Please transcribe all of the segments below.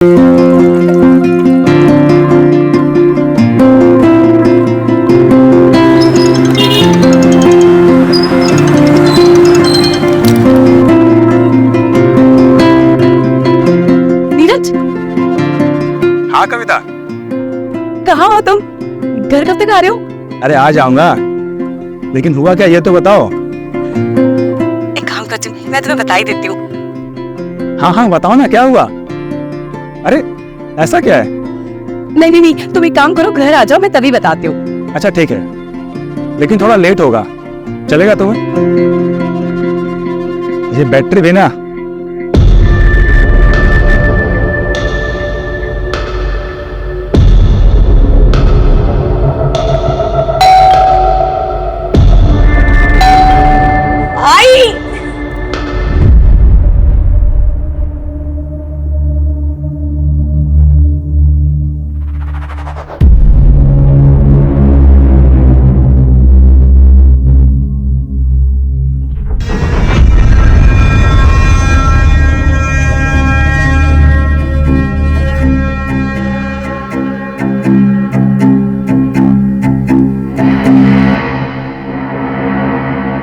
नीरज, हाँ कविता, कहाँ हो तुम? घर कब तक आ रहे हो? अरे आ जाऊंगा, लेकिन हुआ क्या ये तो बताओ। एक काम करती हूँ, मैं तुम्हें बता ही देती हूँ। हाँ हाँ बताओ ना, क्या हुआ? अरे ऐसा क्या है? नहीं नहीं नहीं, तुम एक काम करो, घर आ जाओ, मैं तभी बताती हूँ। अच्छा ठीक है, लेकिन थोड़ा लेट होगा, चलेगा तुम्हें? ये बैटरी भी ना। आई।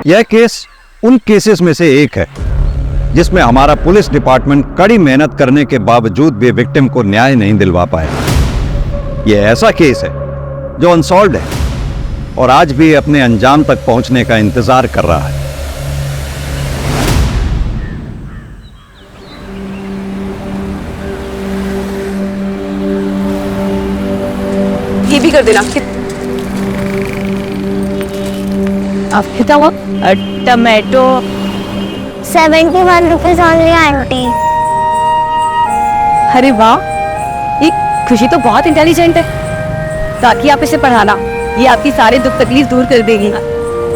यह केस उन केसेस में से एक है जिसमें हमारा पुलिस डिपार्टमेंट कड़ी मेहनत करने के बावजूद भी विक्टिम को न्याय नहीं दिलवा पाया। यह ऐसा केस है जो अनसॉल्व्ड है और आज भी अपने अंजाम तक पहुंचने का इंतजार कर रहा है। ये भी कर देना। आप कितना हुआ? Tomato 71 rupees only aunty. अरे वाह, ये खुशी तो बहुत इंटेलिजेंट है। ताकि आप इसे पढ़ाना, ये आपकी सारे दुख तकलीफ दूर कर देगी।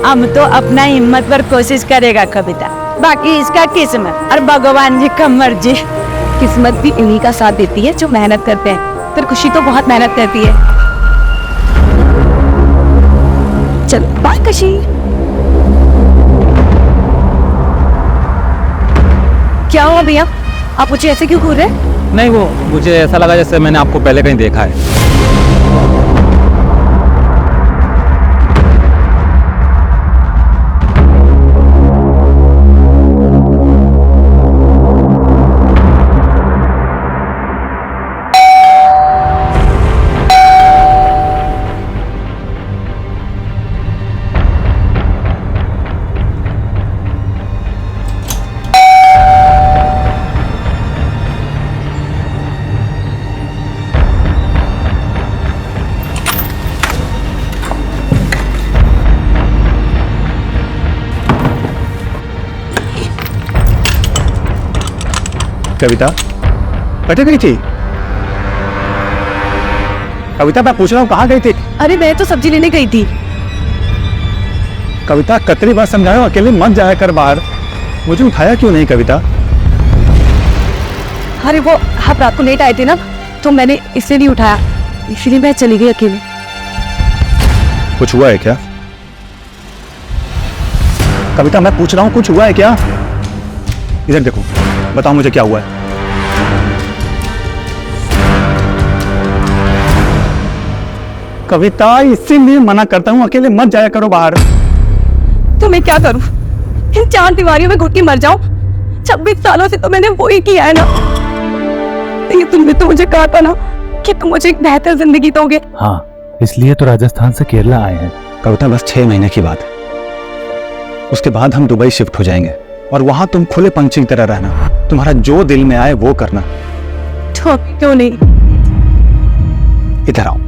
हम तो अपना हिम्मत पर कोशिश करेगा कविता, बाकी इसका किस्मत और भगवान जी का मर्जी। किस्मत भी इन्हीं का साथ देती है जो मेहनत करते हैं। फिर खुशी तो बहुत मेहनत करती है। चल बाय खुशी। क्या हुआ भैया, आप मुझे ऐसे क्यों घूर रहे हैं? नहीं, वो मुझे ऐसा लगा जैसे मैंने आपको पहले कहीं देखा है। कविता कटे गई थी? कविता मैं पूछ रहा हूँ कहाँ गई थी? अरे मैं तो सब्जी लेने गई थी। कविता कितनी बार समझाया, अकेले मत जाया कर बाहर। मुझे उठाया क्यों नहीं कविता? अरे वो आप रात को लेट आए थे ना, तो मैंने इसलिए नहीं उठाया, इसलिए मैं चली गई अकेले। कुछ हुआ है क्या? कविता मैं पूछ रहा हूँ, कुछ हुआ है क्या? इधर देखो, बताओ मुझे क्या हुआ है। कविता इसीलिए मना करता हूँ, अकेले मत जाया करो बाहर। तो मैं क्या करूं? इन 4 दीवारियों में घुट के मर जाऊं? 26 सालों से तो मैंने वो ही किया है ना। ये तुमने तो मुझे कहा था ना कि तुम मुझे एक बेहतर जिंदगी दोगे। हाँ, इसलिए तो राजस्थान से केरला आए हैं। कविता बस 6 महीने की बात है, उसके बाद हम दुबई शिफ्ट हो जाएंगे और वहां तुम खुले पंछी की तरह रहना, तुम्हारा जो दिल में आए वो करना। तो क्यों नहीं? इधर आओ।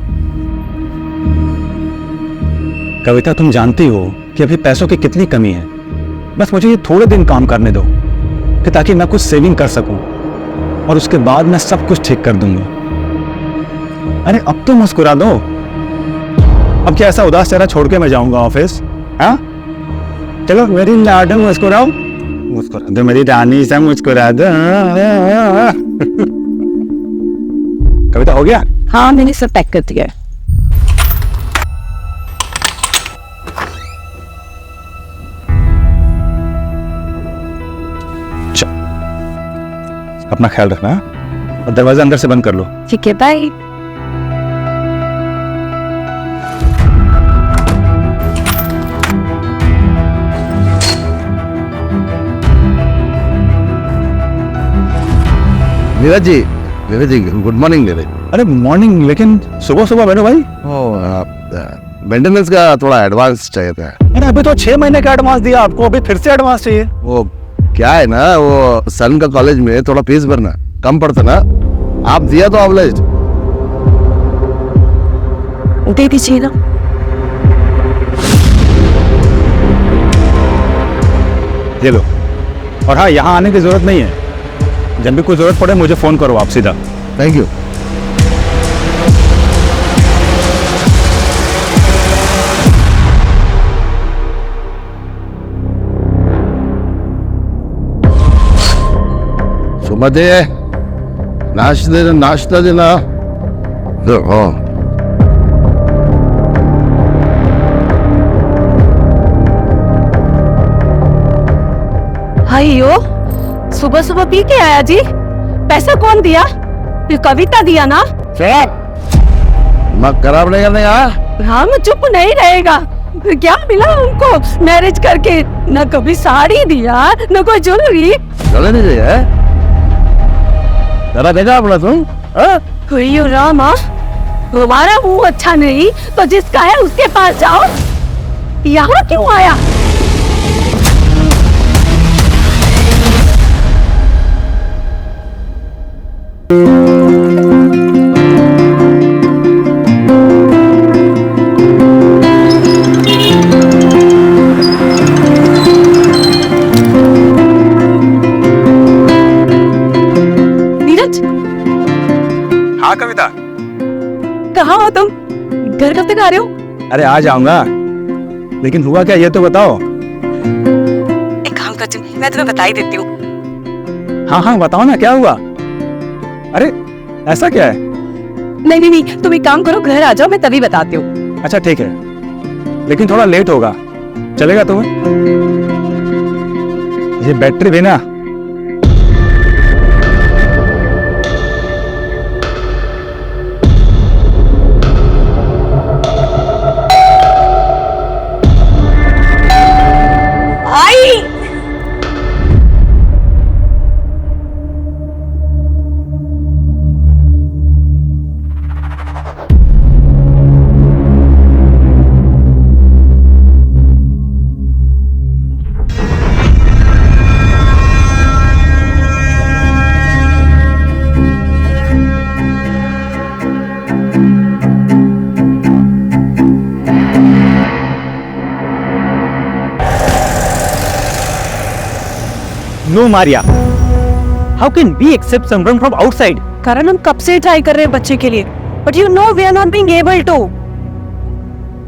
कविता तुम जानती हो कि अभी पैसों की कितनी कमी है। बस मुझे ये थोड़े दिन काम करने दो कि ताकि मैं कुछ सेविंग कर सकूं और उसके बाद मैं सब कुछ ठीक कर दूंगा। अरे अब तो मुस्कुरा दो। अब क्या ऐसा उदास चेहरा छोड़ के मैं जाऊंगा ऑफिस? हाँ चलो मेरी लाडन मुस्कुराओ, मुस्कुरा दो मेरी रानी सा, मुस्कुरा दो। कविता हो गया? हाँ मैंने सब पैक कर दिया है। अपना ख्याल रखना। और दरवाजा अंदर से बंद कर लो। ठीक है, bye. Neeraj ji good morning Neeraj. अरे मॉर्निंग, लेकिन सुबह सुबह बैठो भाई। मेंटेनेंस का थोड़ा एडवांस चाहिए था। अरे अभी तो 6 महीने का एडवांस दिया आपको, अभी फिर से एडवांस चाहिए? वो क्या है ना, वो सन का कॉलेज में थोड़ा फीस भरना कम पड़ता ना, आप दिया तो ऑब्लाइज्ड। दे दीजिए ना। ये लो। और हाँ, यहाँ आने की जरूरत नहीं है, जब भी कोई जरूरत पड़े मुझे फोन करो आप सीधा। Thank you. सुमते नाश्ता देना। अयो, सुबह सुबह पी के आया जी? पैसा कौन दिया? ये कविता दिया ना? दिमाग खराब नहीं करने का। हाँ, मैं चुप नहीं रहेगा। फिर क्या मिला उनको मैरिज करके? न कभी साड़ी दिया, न कोई ज्वेलरी। चले नहीं है जरा देखा अपना तुम। अयो रामा, हमारा मुंह अच्छा नहीं तो जिसका है उसके पास जाओ। यहाँ क्यों आया? हाँ कविता, कहाँ हो तुम? घर कब तक आ रहे हो? अरे आ जाऊंगा, लेकिन हुआ क्या ये तो बताओ। एक काम करती हूँ, मैं तुम्हें बता ही देती हूँ। हाँ हाँ बताओ ना, क्या हुआ? अरे ऐसा क्या है? नहीं नहीं नहीं, तुम एक काम करो, घर आ जाओ, मैं तभी बताती हूँ। अच्छा ठीक है, लेकिन थोड़ा लेट होगा, चलेगा तुम्हें? ये बैटरी भी ना। No, Maria. How can we accept someone from outside? कारण हम कब से ट्राई कर रहे हैं बच्चे के लिए, but you know we are not being able to.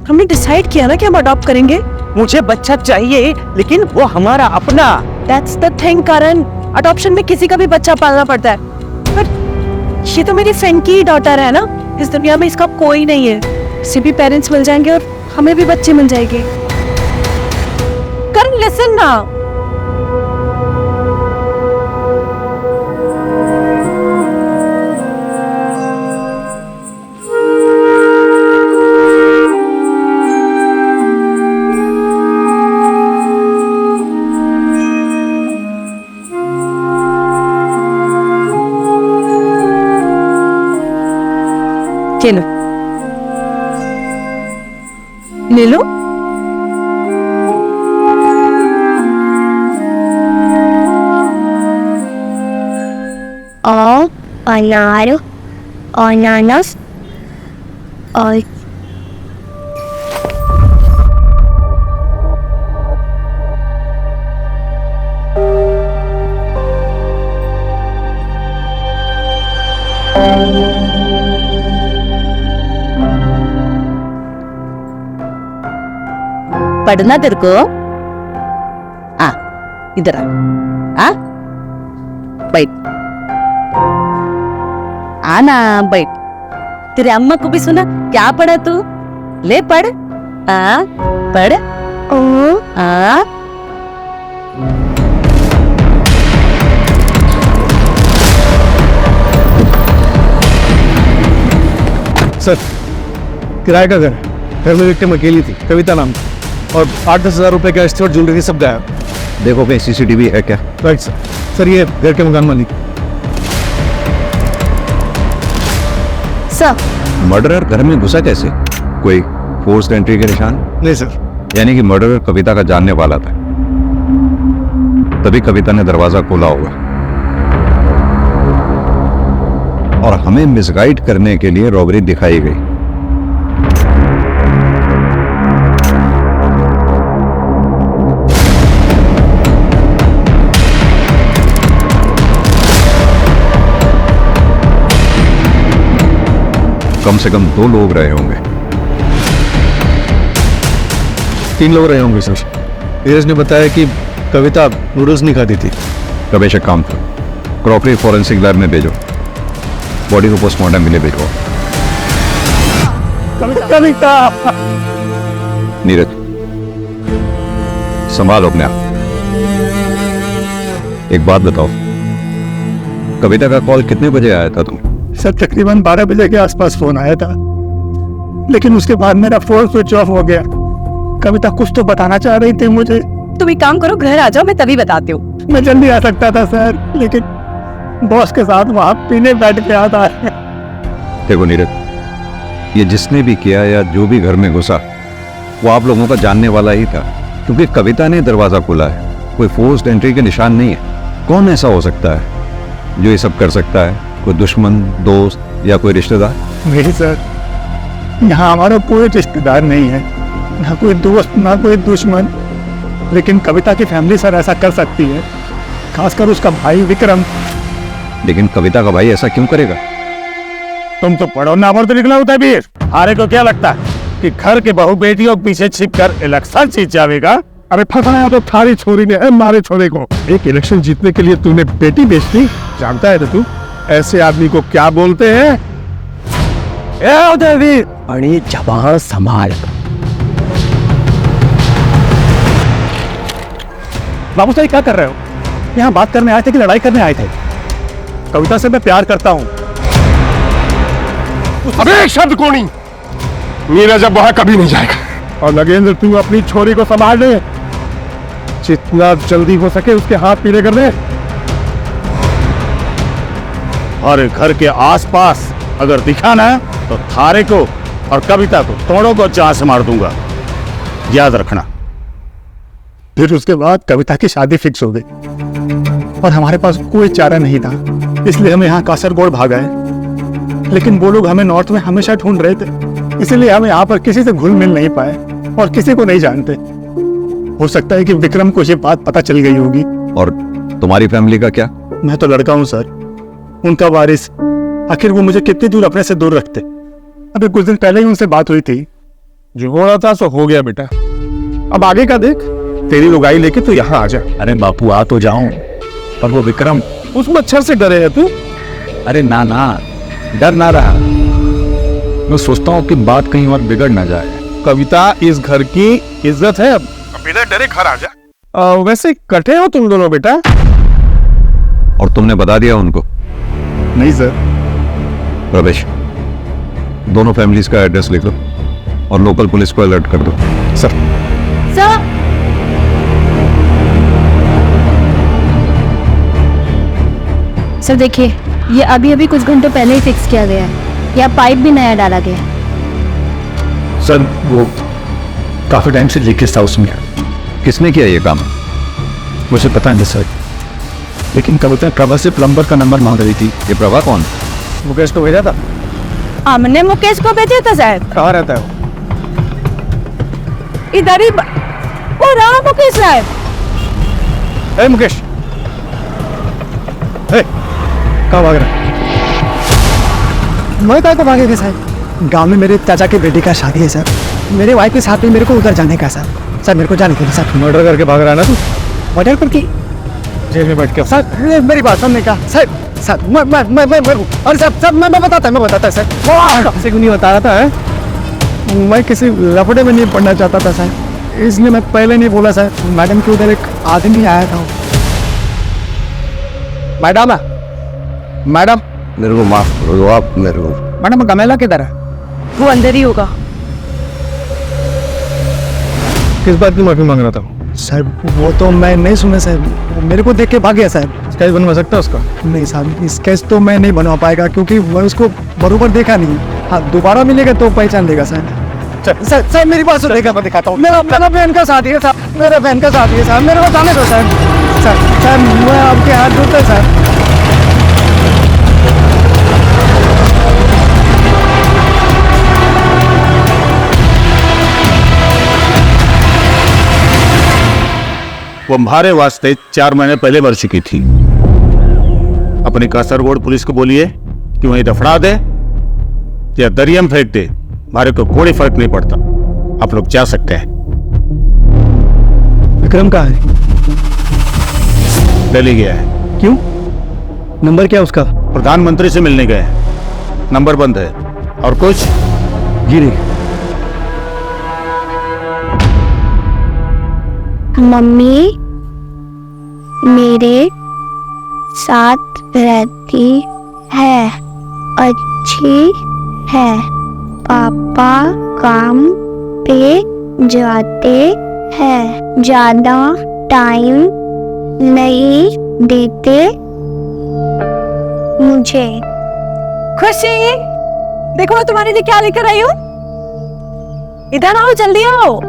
हमने डिसाइड किया ना कि हम अडॉप्ट करेंगे। मुझे बच्चा चाहिए, लेकिन वो हमारा अपना। That's the thing Karan, adoption में किसी का भी बच्चा पालना पड़ता है। बट ये तो मेरी फ्रेंड की डॉटर है ना, इस दुनिया में इसका कोई नहीं है। इसे भी पेरेंट्स मिल जाएंगे और हमें भी बच्चे मिल जाएंगे। करण लिसन ना। चलो ले लो। और अनार अनानास और पढ़ना तेरे को? आ इधर आ बैठ, आना बैठ। तेरे अम्मा को भी सुना क्या पढ़ा तू? ले पढ़। पढ़। सर किराए का घर है, घर में विक्टिम अकेली थी, कविता नाम की, और 8-10 हज़ार रुपए का एस्टिमेट ज्वेलरी सब गायब। देखो कहीं सीसीटीवी है क्या? Right sir. सर ये घर के मकान मालिक। सर मर्डरर घर में घुसा कैसे? कोई फोर्स्ड एंट्री के निशान? नहीं सर। यानी कि मर्डरर कविता का जानने वाला था, तभी कविता ने दरवाजा खोला होगा और हमें मिसगाइड करने के लिए रॉबरी दिखाई गई। कम से कम 2 लोग रहे होंगे। 3 लोग रहे होंगे सर। नीरज ने बताया कि कविता नूडल्स नहीं खाती थी। रमेश एक काम करो, क्रॉकरी फॉरेंसिक लैब में भेजो, बॉडी को पोस्टमार्टम के लिए भेजो। कविता नीरज संभालो अपने आप। एक बात बताओ, कविता का कॉल कितने बजे आया था तुम? सर तकरीबन 12 बजे के आसपास फोन आया था, लेकिन उसके बाद मेरा फोन स्विच ऑफ हो गया। कविता कुछ तो बताना चाह रही थी मुझे। तुम एक काम करो, घर आ जाओ, मैं तभी बताती हूँ। मैं जल्दी आ सकता था सर, लेकिन बॉस के साथ वहां पीने बैठ के आता है। देखो नीरज, ये जिसने भी किया या जो भी घर में घुसा वो आप लोगों का जानने वाला ही था, क्योंकि कविता ने दरवाजा खोला है, कोई फोर्स्ड एंट्री के निशान नहीं है। कौन ऐसा हो सकता है जो ये सब कर सकता है? कोई दुश्मन, दोस्त या कोई रिश्तेदार? नहीं सर, यहाँ हमारा कोई रिश्तेदार नहीं है, ना कोई दोस्त ना कोई दुश्मन, लेकिन कविता की फैमिली सर ऐसा कर सकती है, खासकर उसका भाई विक्रम। लेकिन कविता का भाई ऐसा क्यों करेगा? तुम तो पढ़ो ना, तो निकला होता है वीर। हारे को क्या लगता है कि घर के बहू बेटियों के पीछे छिपकर इलेक्शन जीत जाएगा? अरे फंसाया तो थारी छोरी ने मारे छोरे को। एक इलेक्शन जीतने के लिए तूने बेटी बेच दी, जानता है तू ऐसे आदमी को क्या बोलते हैं? वीर अड़ी जबान संभाल। बाबू साहब क्या कर रहे हो? यहाँ बात करने आए थे कि लड़ाई करने आए थे? कविता से मैं प्यार करता हूँ। अबे एक शब्द को नहीं, नीरज अब वहां कभी नहीं जाएगा। और नगेंद्र तू अपनी छोरी को संभाल ले, जितना जल्दी हो सके उसके हाथ पीले कर दे। और घर के आसपास अगर दिखा ना तो थारे को और कविता को दोनों को जान से मार दूंगा, याद रखना। फिर उसके बाद कविता की शादी फिक्स हो गई और हमारे पास कोई चारा नहीं था, इसलिए हम यहाँ कासरगोड भाग आए। लेकिन वो लोग हमें नॉर्थ में हमेशा ढूंढ रहे थे, इसीलिए हम यहाँ पर किसी से घुल मिल नहीं पाए और किसी को नहीं जानते। हो सकता है कि विक्रम को ये बात पता चल गई होगी। और तुम्हारी फैमिली का क्या? मैं तो लड़का हूँ सर, उनका वारिस। आखिर वो मुझे कितनी दूर अपने से दूर रखते? अभी कुछ दिन पहले ही उनसे बात हुई थी। जो हो रहा था सो हो गया बेटा, अब आगे का देख। तेरी लुगाई लेके तू यहाँ आ जा। अरे बापू आ तो जाऊं, पर वो विक्रम। उस मच्छर से डरे है तू? अरे ना ना, डर ना रहा, मैं सोचता हूँ कि बात कहीं और बिगड़ ना जाए। कविता इस घर की इज्जत है। अब बिना डरे घर आ जा। वैसे कटे हो तुम दोनों बेटा? और तुमने बता दिया उनको? नहीं सर। रमेश, दोनों फैमिलीज का एड्रेस लिख लो और लोकल पुलिस को अलर्ट कर दो। सर। सर सर देखिए, ये अभी अभी कुछ घंटों पहले ही फिक्स किया गया है, या पाइप भी नया डाला गया है। सर वो काफी टाइम से लीकेज था उसमें। किसने किया ये काम? मुझे पता नहीं सर, लेकिन कविता प्रभा से प्लम्बर का नंबर मांग रही थी। ये प्रभा कौन? मुकेश को भेजा था। हमने मुकेश को भेजा था साहब। कहाँ रहता है वो? इधर ही वो रहा मुकेश साहब। ए मुकेश, कहाँ भाग रहा है? मैं कहाँ को भागेगा सर? गांव में मेरे चाचा के बेटे का शादी है सर, मेरे वाइफ के साथ में मेरे को उधर जाने का सर। सर मेरे को जाने के लिए सर। मर्डर करके भाग रहा है ना तू? मर्डर करके जेल में बैठ के? सर मेरी बात सुनने का सर। सर मैं और सर मैं बताता सर। किसी को नहीं बता रहा था है? मैं किसी लफड़े में नहीं पढ़ना चाहता था सर, इसलिए मैं पहले नहीं बोला सर। मैडम के उधर एक आदमी आया था। मैडम, मैडम मेरे को माफ करो आप। मेरे को मैडम गमेला किधर है? वो अंदर ही होगा। किस बात की माफी मांग रहा था? सर वो तो मैं नहीं सुना सर, वो मेरे को देख के भाग गया सर। स्केच बनवा सकता है उसका? नहीं साहब, स्केच तो मैं नहीं बनवा पाएगा क्योंकि मैं उसको बरोबर देखा नहीं। हाँ, दोबारा मिलेगा तो पहचान देगा सर। सर मेरी बात सुनिएगा, मैं दिखाता हूँ। मेरा बहन का शादी है साहब, मेरा बहन का शादी है साहब, मेरे को जाने दो सर। सर मैं आपके हाथ जोड़ता हूं, सर। वो हमारे वास्ते 4 महीने पहले मर चुकी थी। अपनी कासरगोड पुलिस को बोलिए कि वहीं दफना दे या दरिया में फेंक दे, हमारे को कोई फर्क नहीं पड़ता। आप लोग जा सकते हैं। विक्रम कहाँ है? दिल्ली गया है। क्यों? नंबर क्या उसका? प्रधानमंत्री से मिलने गए हैं, नंबर बंद है। और कुछ? जी नहीं। मम्मी मेरे साथ रहती है, अच्छी है। पापा काम पे जाते हैं, ज्यादा टाइम नहीं देते मुझे। खुशी, देखो मैं तुम्हारे लिए क्या लेकर आई हूँ। इधर आओ, जल्दी आओ।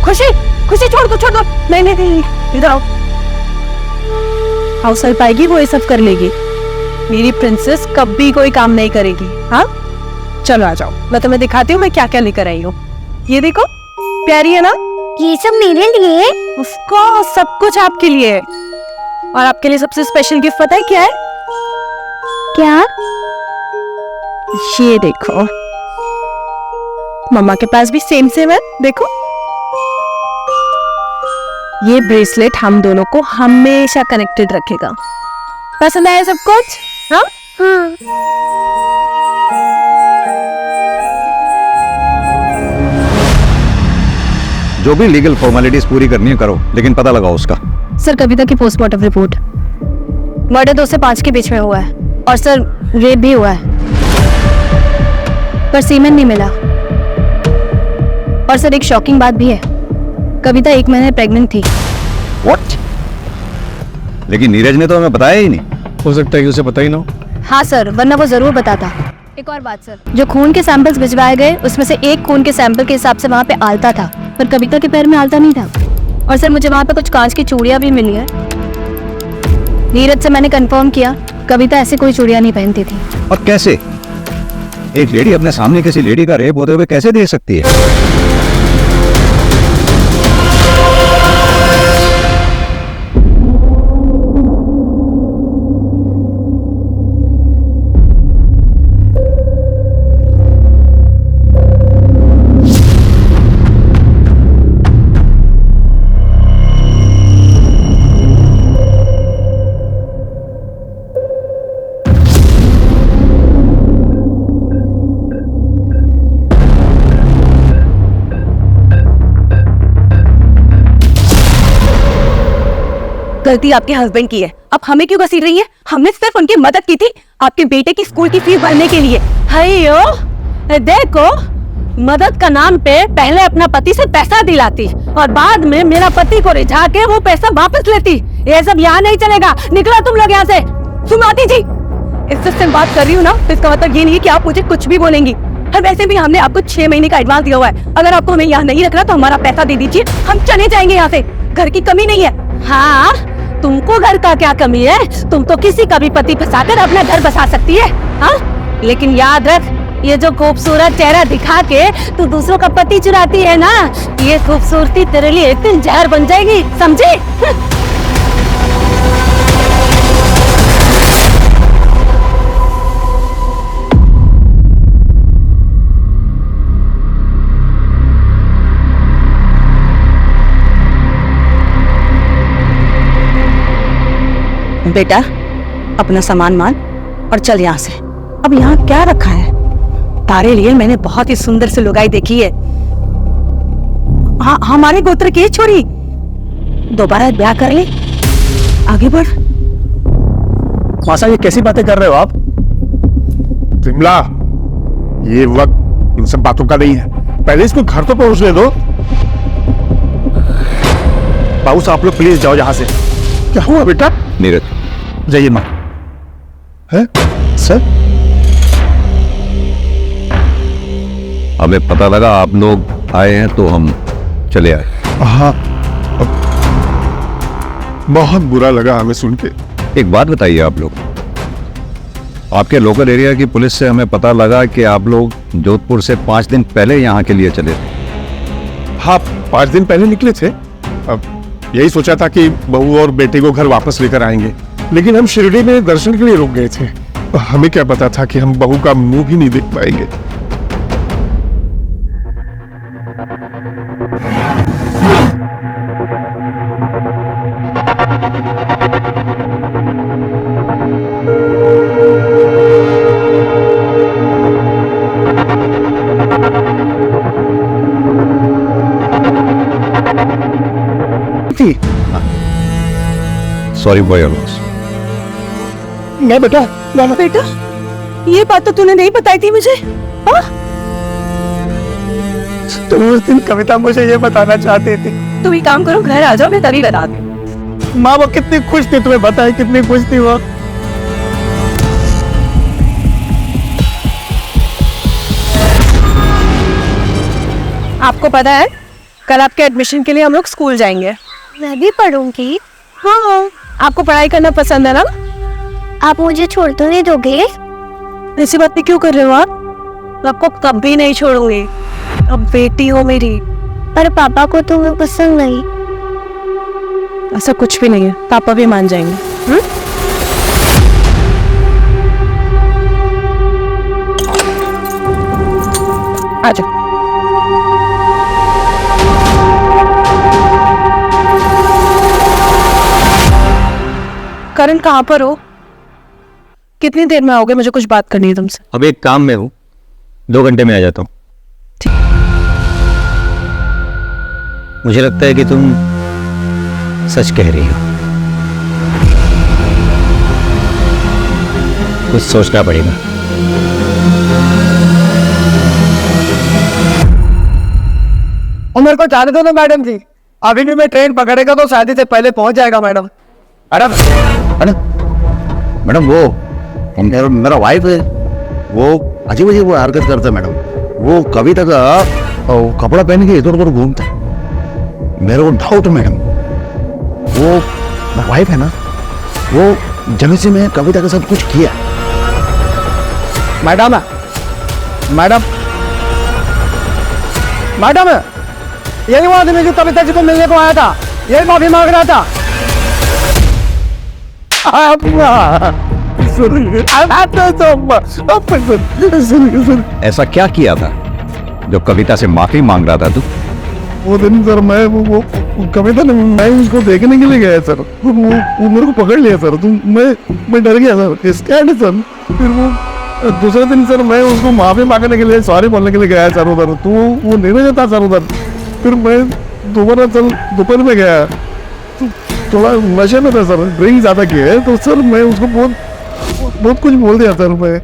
खुशी, खुशी छोड़ दो, छोड़ दो। नहीं नहीं नहीं, इधर आओ। हाउस हेल्प आएगी, वो ये सब कर लेगी। मेरी प्रिंसेस कभी कोई काम नहीं करेगी। हाँ चलो आ जाओ, मैं तुम्हें दिखाती हूँ मैं क्या क्या लेकर आई हूँ। ये देखो, प्यारी है ना? ये सब मेरे लिए? ऑफ कोर्स, सब कुछ आपके लिए है। और आपके लिए सबसे स्पेशल गिफ्ट पता है क्या है? क्या? ये देखो, मम्मा के पास भी सेम सेम है, देखो। ये ब्रेसलेट हम दोनों को हमेशा कनेक्टेड रखेगा। पसंद आया सब कुछ? हाँ हाँ। जो भी लीगल फॉर्मेलिटीज पूरी करनी है करो, लेकिन पता लगाओ उसका। सर कविता की पोस्टमार्टम रिपोर्ट, मर्डर 2 से 5 के बीच में हुआ है और सर रेप भी हुआ है, पर सीमेन नहीं मिला। और सर एक शॉकिंग बात भी है, कविता 1 महीने प्रेग्नेंट थी। What? लेकिन नीरज ने तो हमें बताया ही नहीं। हो सकता है कि उसे पता ही ना हो। हाँ सर, वरना वो जरूर बताता। एक और बात सर, जो खून के सैंपल्स भिजवाए गए उसमें से एक खून के सैंपल के हिसाब से वहाँ पे आलता था, पर कविता के पैर में आलता नहीं था। और सर मुझे वहाँ पे कुछ कांच की चूड़ियाँ भी मिली है। नीरज से मैंने कंफर्म किया, कविता ऐसे कोई चूड़ियाँ नहीं पहनती थी। और कैसे एक लेडी अपने सामने किसी लेडी का रेप होते हुए कैसे देख सकती है? गलती आपके हस्बैंड की है, अब हमें क्यों घसीट रही है? हमने सिर्फ उनकी मदद की थी आपके बेटे की स्कूल की फीस भरने के लिए। अयो देखो, मदद का नाम पे पहले अपना पति से पैसा दिलाती और बाद में मेरा पति को रिझा के वो पैसा वापस लेती। ये सब यहाँ नहीं चलेगा, निकलो तुम लोग यहाँ से। सुमाती जी, इज्जत से बात कर रही हूँ ना, तो इसका मतलब ये नहीं है कि आप मुझे कुछ भी बोलेंगी। और वैसे भी हमने आपको 6 महीने का एडवांस दिया हुआ है। अगर आपको हमें यहाँ नहीं रखना तो हमारा पैसा दे दीजिए, हम चले जाएंगे यहाँ से। घर की कमी नहीं है। हाँ, तुमको घर का क्या कमी है? तुम तो किसी का भी पति फंसाकर अपना घर बसा सकती है। हाँ, लेकिन याद रख, ये जो खूबसूरत चेहरा दिखा के तू दूसरों का पति चुराती है ना, ये खूबसूरती तेरे लिए एक दिन जहर बन जाएगी, समझी? बेटा, अपना सामान मान और चल यहाँ से। अब यहाँ क्या रखा है? तारे लिए मैंने बहुत ही सुंदर सी लुगाई देखी है। हाँ, हमारे गोत्र की छोरी, दोबारा ब्याह कर ले, आगे बढ़। मासा ये कैसी बातें कर रहे हो आप? विमला, ये वक्त इन सब बातों का नहीं है। पहले इसको घर तो पहुंचने दो। बाबू साहब, आप लोग प्लीज जाओ यहाँ से। क्या हुआ बेटा? नीरज, जाइए माँ। है सर, हमें पता लगा आप लोग आए हैं तो हम चले आए। हाँ, बहुत बुरा लगा हमें सुन के। एक बात बताइए, आप लोग, आपके लोकल एरिया की पुलिस से हमें पता लगा कि आप लोग जोधपुर से 5 दिन पहले यहाँ के लिए चले थे। हाँ, 5 दिन पहले निकले थे। अब यही सोचा था कि बहू और बेटे को घर वापस लेकर आएंगे, लेकिन हम शिरडी में दर्शन के लिए रुक गए थे। हमें क्या पता था कि हम बहू का मुंह भी नहीं देख पाएंगे। Sorry for your loss. मैं बेटा बेटा, ये बात तो तूने नहीं बताई थी मुझे। हाँ? तुम उस दिन कविता मुझे ये बताना चाहती थी। तुम एक काम करो, घर आ जाओ, मैं तभी बता दूँ। माँ वो कितनी खुश थी, तुम्हें बताए कितनी खुश थी वो। आपको पता है, कल आपके एडमिशन के लिए हम लोग स्कूल जाएंगे। मैं भी पढ़ूंगी। हाँ, आपको पढ़ाई करना पसंद है ना? आप मुझे छोड़ तो नहीं दोगे? ऐसी बातें क्यों कर रहे हो आप? आपको कभी नहीं छोड़ूंगी। अब बेटी हो मेरी। पर पापा को तुम्हें पसंद नहीं। ऐसा कुछ भी नहीं है, पापा भी मान जाएंगे। आ जाओ। करण, कहाँ पर हो? कितनी देर में आओगे? मुझे कुछ बात करनी है तुमसे। अब एक काम में हूँ, 2 घंटे में आ जाता हूँ। मुझे लगता है कि तुम सच कह रही हो। कुछ सोचना पड़ेगा। और मेरे को जाने दो ना मैडम जी, अभी भी मैं ट्रेन पकड़ेगा तो शादी से पहले पहुंच जाएगा मैडम। मैडम वो मेरा वाइफ है, वो अजीब अजीब वो हरकत करता है मैडम। वो कविता का कपड़ा पहन के इधर उधर घूमता है। मेरे को डाउट है मैडम, वो मेरा वाइफ है ना, वो जमीन से मैं कविता के साथ कुछ किया। मैडम मैडम मैडम, यही वो आदमी जो कविता जी को मिलने को आया था, यही माफी मांग रहा था। ऐसा क्या किया था जो कविता से माफी मांग रहा था तू? वो दिन सर, मैं वो कविता ने, मैं उसको देखने के लिए गया सर। वो मेरे को पकड़ लिया सर। तो मैं डर गया सर, स्कैर्ड है सर। फिर वो दूसरे दिन सर, मैं उसको माफी मांगने के लिए, सॉरी बोलने के लिए गया सर उधर। तो वो नहीं रहता सर उधर। फिर मैं दोबारा सर दोपहर में गया, तो थोड़ा नशे में था सर, ड्रिंक ज्यादा किया है। तो सर मैं उसको बहुत कुछ बोल दिया सर मैं।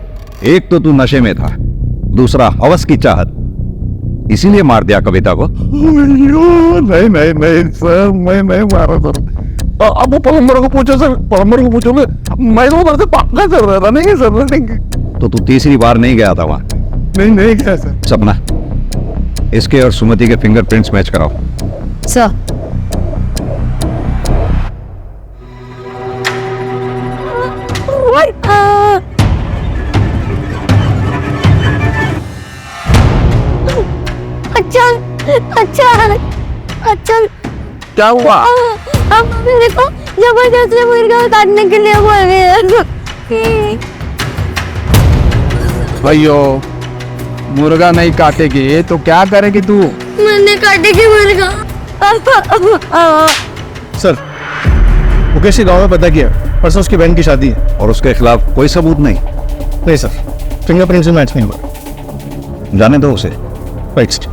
एक तो तू नशे में था, दूसरा हवस की चाहत, इसीलिए मार दिया कविता को। नहीं नहीं नहीं सर, मैं नहीं मारा सर। अब वो प्लम्बर को पूछो सर, प्लम्बर को पूछो। मैं तो उधर से पक्का सर, रनिंग है सर, रनिंग। तो तू तीसरी बार नहीं गया था वहां? नहीं गया सर। सपना, इसके और सुमति के फिंगरप्रिंट्स मैच कराओ। सर, अच्छा क्या हुआ? अब मेरे को जबरदस्ती मुर्गा काटने के लिए बोल रहे हैं। भाइयों, मुर्गा नहीं काटेगी तो क्या करेगी तू? मैंने काटेगी मुर्गा। सर, मुकेश गांव में पता किया, परसों उसकी बहन की शादी है। और उसके खिलाफ कोई सबूत नहीं? नहीं सर, फिंगरप्रिंट से मैच नहीं हुआ। जाने दो उसे। Fixed.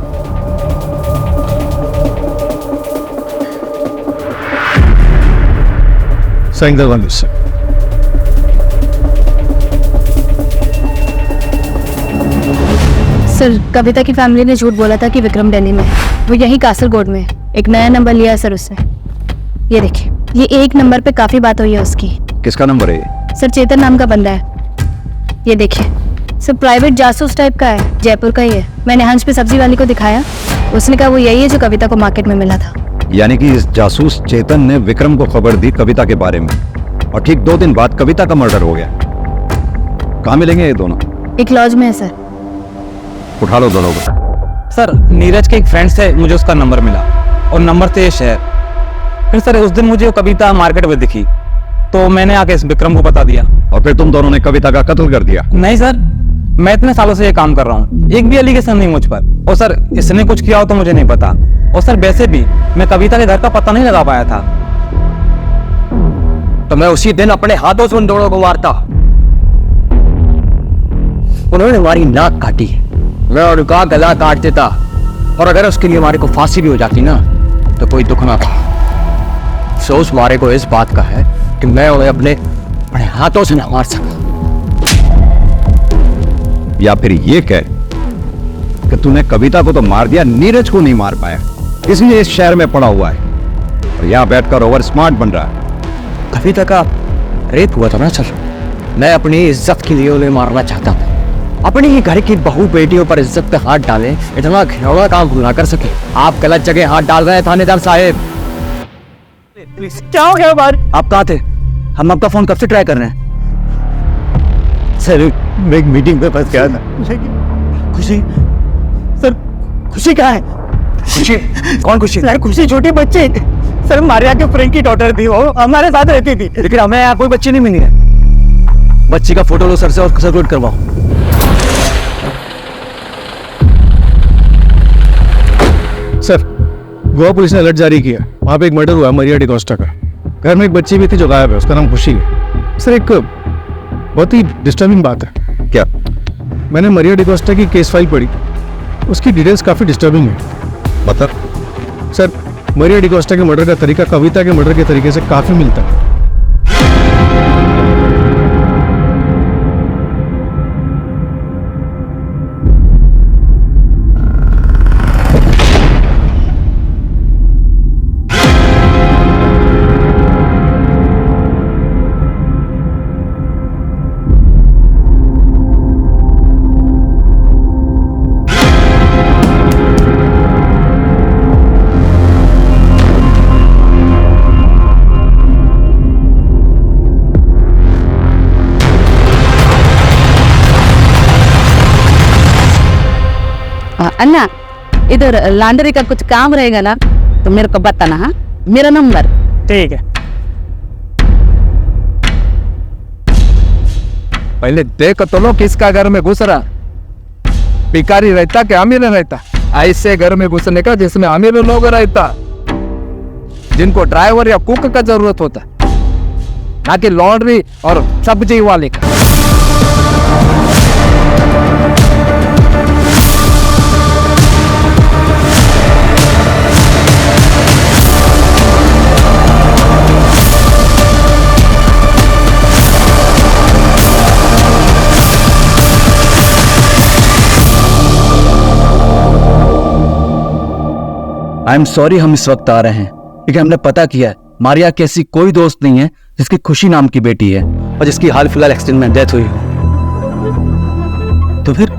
Sign the one this. Sir Kavita की फैमिली ने झूठ बोला था कि विक्रम दिल्ली में है। वो यही कासरगोड में है। एक नया नंबर लिया है सर उसने। ये देखिए, ये एक नंबर पे काफी बात हुई है उसकी। किसका नंबर है ये? सर चेतन नाम का बंदा है। ये देखिए सर, प्राइवेट जासूस टाइप का है, जयपुर का ही है। मैंने हंस पे सब्जी वाली को दिखाया, उसने कहा वो यही है जो कविता को मार्केट में मिला था। यानी कि इस जासूस चेतन ने विक्रम को खबर दी कविता के बारे में, और ठीक 2 दिन बाद कविता का मर्डर हो गया। कहाँ मिलेंगे ये दोनों? एक लॉज में है सर। उठा लो दोनों को। सर नीरज के एक फ्रेंड से मुझे उसका नंबर मिला और नंबर थे शहर। फिर सर उस दिन मुझे वो कविता मार्केट में दिखी तो मैंने आके इस विक्रम को बता दिया। और फिर तुम दोनों ने कविता का कत्ल कर दिया? नहीं सर, मैं इतने सालों से ये काम कर रहा हूँ, एक भी एलिगेशन नहीं मुझ पर। और सर इसने कुछ किया हो तो मुझे नहीं पता। और सर वैसे भी मैं कविता के घर का पता नहीं लगा पाया था। तो मैं उसी दिन अपने हाथों से उन दोनों को मारता। उन्होंने हमारी नाक काटी, मैं उनका गला काट देता, और अगर उसके लिए हमारे को फांसी भी हो जाती ना तो कोई दुख ना था। अफसोस मारे को इस बात का है कि मैं उन्हें अपने हाथों से ना मार सका। या फिर ये कह कि तूने कविता को तो मार दिया, नीरज को नहीं मार पाया, इसलिए इस शहर में पड़ा हुआ है और यहाँ बैठकर ओवर स्मार्ट बन रहा है। कविता का रेप हुआ था ना सर, मैं अपनी इज्जत के लिए उन्हें मारना चाहता था। अपनी ही घर की बहू बेटियों पर इज्जत पे हाथ डाले, इतना घिनौना काम ना कर सके। आप गलत जगह हाथ डाल रहे हैं थानेदार साहब। क्या हो गया बार? आप कहाँ थे? हम आपका फोन कब से ट्राई कर रहे हैं। सर मैं एक मीटिंग में फंस गया था। खुशी सर, खुशी कहाँ है? खुशी? कौन खुशी? सर खुशी छोटी बच्ची, सर मारिया के फ्रेंड की डॉटर थी, वो हमारे साथ रहती थी। लेकिन हमें यहाँ कोई बच्ची नहीं मिली है। बच्ची का फोटो लो सर से और सर्कुलेट करवाओ। सर गोवा पुलिस ने अलर्ट जारी किया, वहाँ पे एक मर्डर हुआ मरिया डिकोस्टा का। घर में एक बच्ची भी थी जो गायब है, उसका नाम खुशी है। सर एक बहुत ही डिस्टर्बिंग बात है। क्या? मैंने मरिया डिकोस्टा की केस फाइल पढ़ी, उसकी डिटेल्स काफ़ी डिस्टर्बिंग है। मतलब? सर मरिया डिकोस्टा के मर्डर का तरीका कविता के मर्डर के तरीके से काफ़ी मिलता है। अन्ना, इधर लॉन्ड्री का कुछ काम रहेगा ना तो मेरे को बताना। हाँ, मेरा नंबर। ठीक है। पहले देख तो लो किसका घर में घुस रहा, भिखारी रहता कि अमीर रहता। ऐसे घर में घुसने का जिसमें अमीर लोग रहता, जिनको ड्राइवर या कुक का जरूरत होता, ना कि लॉन्ड्री और सब्जी वाले का। आई एम सॉरी हम इस वक्त आ रहे हैं, लेकिन हमने पता किया है मारिया की ऐसी कोई दोस्त नहीं है जिसकी खुशी नाम की बेटी है और जिसकी हाल फिलहाल एक्सीडेंट में डेथ हुई हो। तो फिर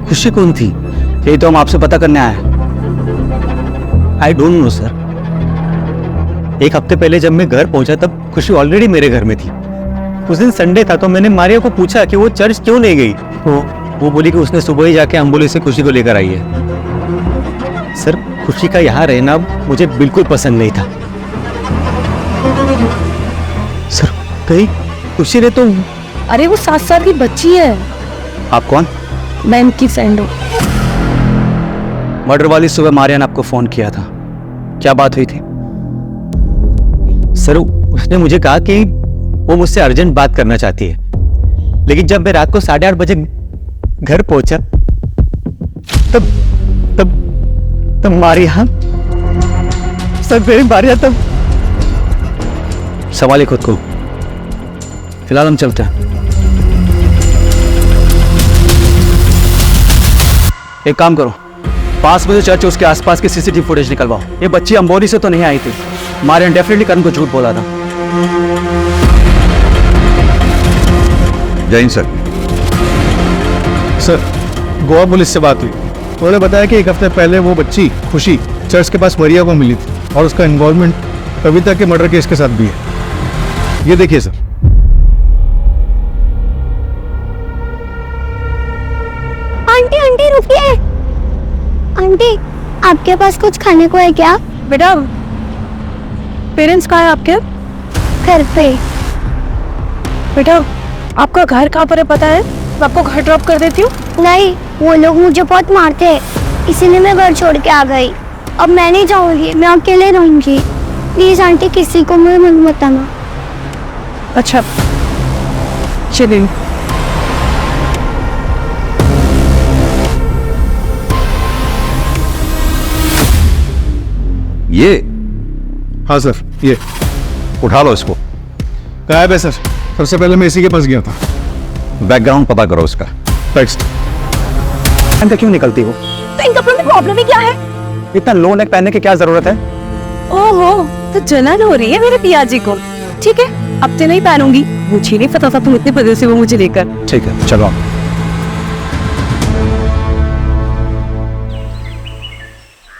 खुशी कौन थी? यही तो हम आपसे पता करने आए हैं। I don't know sir. एक हफ्ते पहले जब मैं घर पहुंचा तब खुशी ऑलरेडी मेरे घर में थी। उस दिन संडे था तो मैंने मारिया को पूछा कि वो चर्च क्यों नहीं गई, तो वो बोली कि उसने सुबह ही जाके एम्बुलेंस से खुशी को लेकर आई है। सर खुशी का यहाँ रहना मुझे बिल्कुल पसंद नहीं था। सर कहीं खुशी ने तो। अरे वो 7 साल की बच्ची है। आप कौन? मैं इनकी फ्रेंड हूँ। मर्डर वाली सुबह मारिया ने आपको फोन किया था, क्या बात हुई थी? सर उसने मुझे कहा कि वो मुझसे अर्जेंट बात करना चाहती है, लेकिन जब मैं रात को 8:30 बजे घर पहुंचा तब तब तब मारिया, सर मेरी मारिया तब। संभालिए खुद को, फिलहाल हम चलते हैं। एक काम करो, पास में जो चर्च है उसके आसपास की सीसीटीवी फुटेज निकलवाओ। ये बच्ची अंबोली से तो नहीं आई थी, हमारे यहाँ डेफिनेटली करण को झूठ बोला था। Jain sir. Sir, Goa police से बात हुई, उन्होंने बताया कि 1 हफ्ते पहले वो बच्ची खुशी चर्च के पास मरिया को मिली थी और उसका इन्वॉल्वमेंट कविता के मर्डर केस के साथ भी है। ये देखिए सर। आंटी आंटी रुकिए। आंटी, आपके पास कुछ खाने को है क्या? बेटा, पेरेंट्स कहाँ है आपके? घर पे। बेटा, आपका घर कहाँ पर है पता है? मैं आपको घर ड्रॉप कर देती हूँ। नहीं, वो लोग मुझे बहुत मारते हैं, इसीलिए मैं घर छोड़ के आ गई। अब मैं नहीं जाऊंगी, मैं अकेले रहूंगी। प्लीज आंटी, किसी को मुझे मत बताना। अच्छा चलिए। ये? हाँ सर, ये उठा लो इसको। गायब है सर। सबसे पहले मैं इसी के पास गया था। बैकग्राउंड पता करो इसका। टेक्स्ट। अंदर क्यों निकलती हो? तो इन कपड़ों में प्रॉब्लम ही क्या है? इतना लो नेक पहनने की क्या जरूरत है? ओहो, तो जलन हो रही है मेरे पियाजी को। ठीक है, अब से नहीं पहनूंगी। मुझे नहीं पता था तुम इतने पदे से वो मुझे लेकर। ठीक है, चलो आप।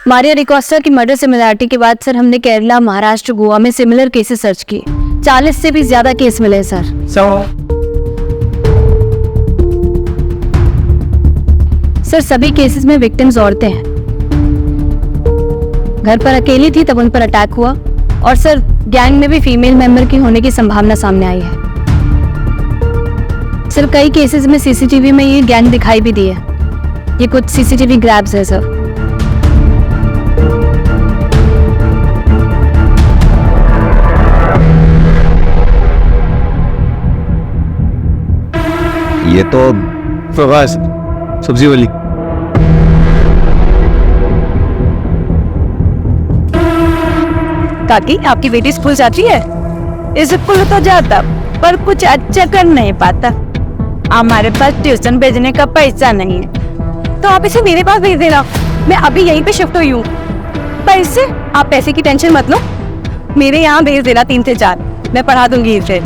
मारिया डिकोस्टा की मर्डर सिमिलरिटी के बाद सर हमने केरला, महाराष्ट्र, गोवा में सिमिलर केसेस सर्च किए। 40 से भी ज्यादा केस मिले सर। सर सभी केसेस में विक्टिम्स औरतें हैं। घर पर अकेली थी तब उन पर अटैक हुआ, और सर गैंग में भी फीमेल मेंबर की होने की संभावना सामने आई है। सर कई केसेस में सीसीटीवी में ये गैंग दिखाई भी दी है। ये कुछ सीसीटीवी ग्रैब्स है सर। ये तो प्रभास, सब्जी वाली। काकी, आपकी बेटी स्कूल जाती है? स्कूल तो जाता, पर कुछ अच्छा कर नहीं पाता। हमारे पास ट्यूशन भेजने का पैसा नहीं है, तो आप इसे मेरे पास भेज देना। मैं अभी यहीं पे शिफ्ट हुई हूँ। पैसे? आप पैसे की टेंशन मत लो, मेरे यहाँ भेज देना 3 से 4, मैं पढ़ा दूंगी इसे।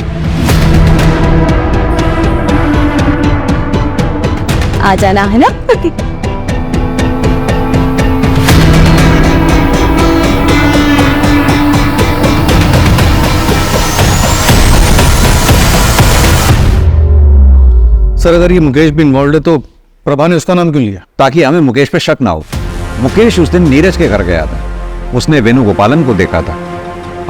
आ जाना है ना? सर अगर ये मुकेश भी इन्वॉल्व है तो प्रभा ने उसका नाम क्यों लिया? ताकि हमें मुकेश पे शक ना हो। मुकेश उस दिन नीरज के घर गया था, उसने वेणुगोपालन को देखा था।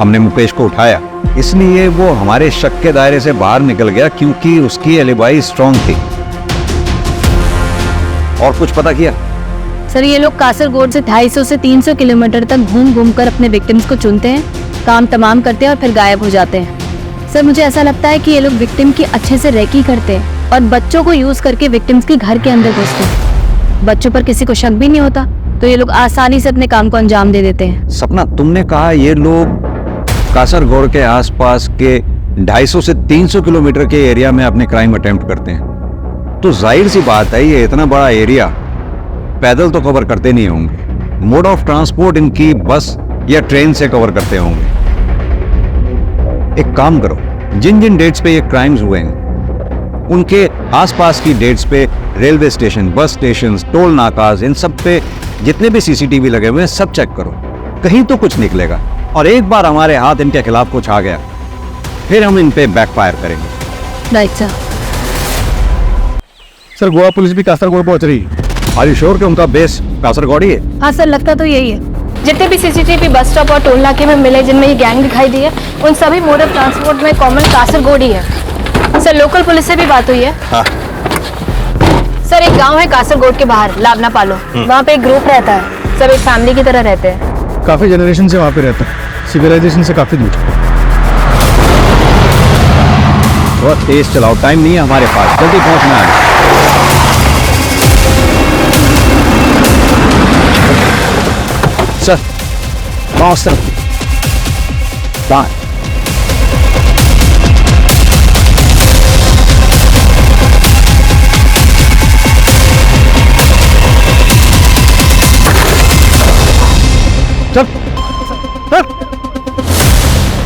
हमने मुकेश को उठाया, इसलिए वो हमारे शक के दायरे से बाहर निकल गया, क्योंकि उसकी एलिबाई स्ट्रॉन्ग थी। और कुछ पता किया? सर ये लोग कासरगोड से 250 से 300 किलोमीटर तक घूम घूम कर अपने विक्टिम्स को चुनते हैं, काम तमाम करते हैं और फिर गायब हो जाते हैं। सर मुझे ऐसा लगता है कि ये लोग विक्टिम की अच्छे से रेकी करते हैं और बच्चों को यूज करके विक्टिम्स के घर के अंदर घुसते हैं। बच्चों पर किसी को शक भी नहीं होता, तो ये लोग आसानी से अपने काम को अंजाम दे देते हैं। सपना, तुमने कहा ये लोग कासरगोड के आसपास के 250 से 300 किलोमीटर के एरिया में अपने क्राइम अटेम्प्ट करते हैं, तो जाहिर सी बात है ये इतना बड़ा एरिया पैदल तो कवर करते नहीं होंगे। मोड ऑफ ट्रांसपोर्ट इनकी बस या ट्रेन से कवर करते होंगे। एक काम करो, जिन जिन डेट्स पे ये क्राइम्स हुए हैं उनके आसपास की डेट्स पे railway station, bus station, toll नाकाज, इन सब पे जितने भी सीसीटीवी लगे हुए हैं सब चेक करो, कहीं तो कुछ निकलेगा। और एक बार हमारे हाथ इनके खिलाफ कुछ आ गया फिर हम इन पे बैकफायर करेंगे। Right sir. Sir Goa police भी कासरगोड पहुंच रही है। आर यू श्योर कि उनका बेस कासरगोड ही है? हाँ सर, लगता तो यही है। जितने भी सीसीटीवी बस स्टॉप और टोल नाके में मिले जिनमें ये गैंग दिखाई दी है, उन सभी मोड ऑफ ट्रांसपोर्ट में कॉमन कासरगोड ही है। सर लोकल पुलिस से भी बात हुई है। हाँ। सर एक गांव है कासरगोड के बाहर, लावना पालो, वहाँ पे एक ग्रुप रहता है, सब एक फैमिली की तरह रहते हैं। काफी जनरेशन से वहाँ पे रहता है, सिविलाइजेशन से काफी दूर। बहुत तेज चलाओ, टाइम नहीं है हमारे पास, जल्दी पहुंचना है। सर, बाउंस सर, बाहर।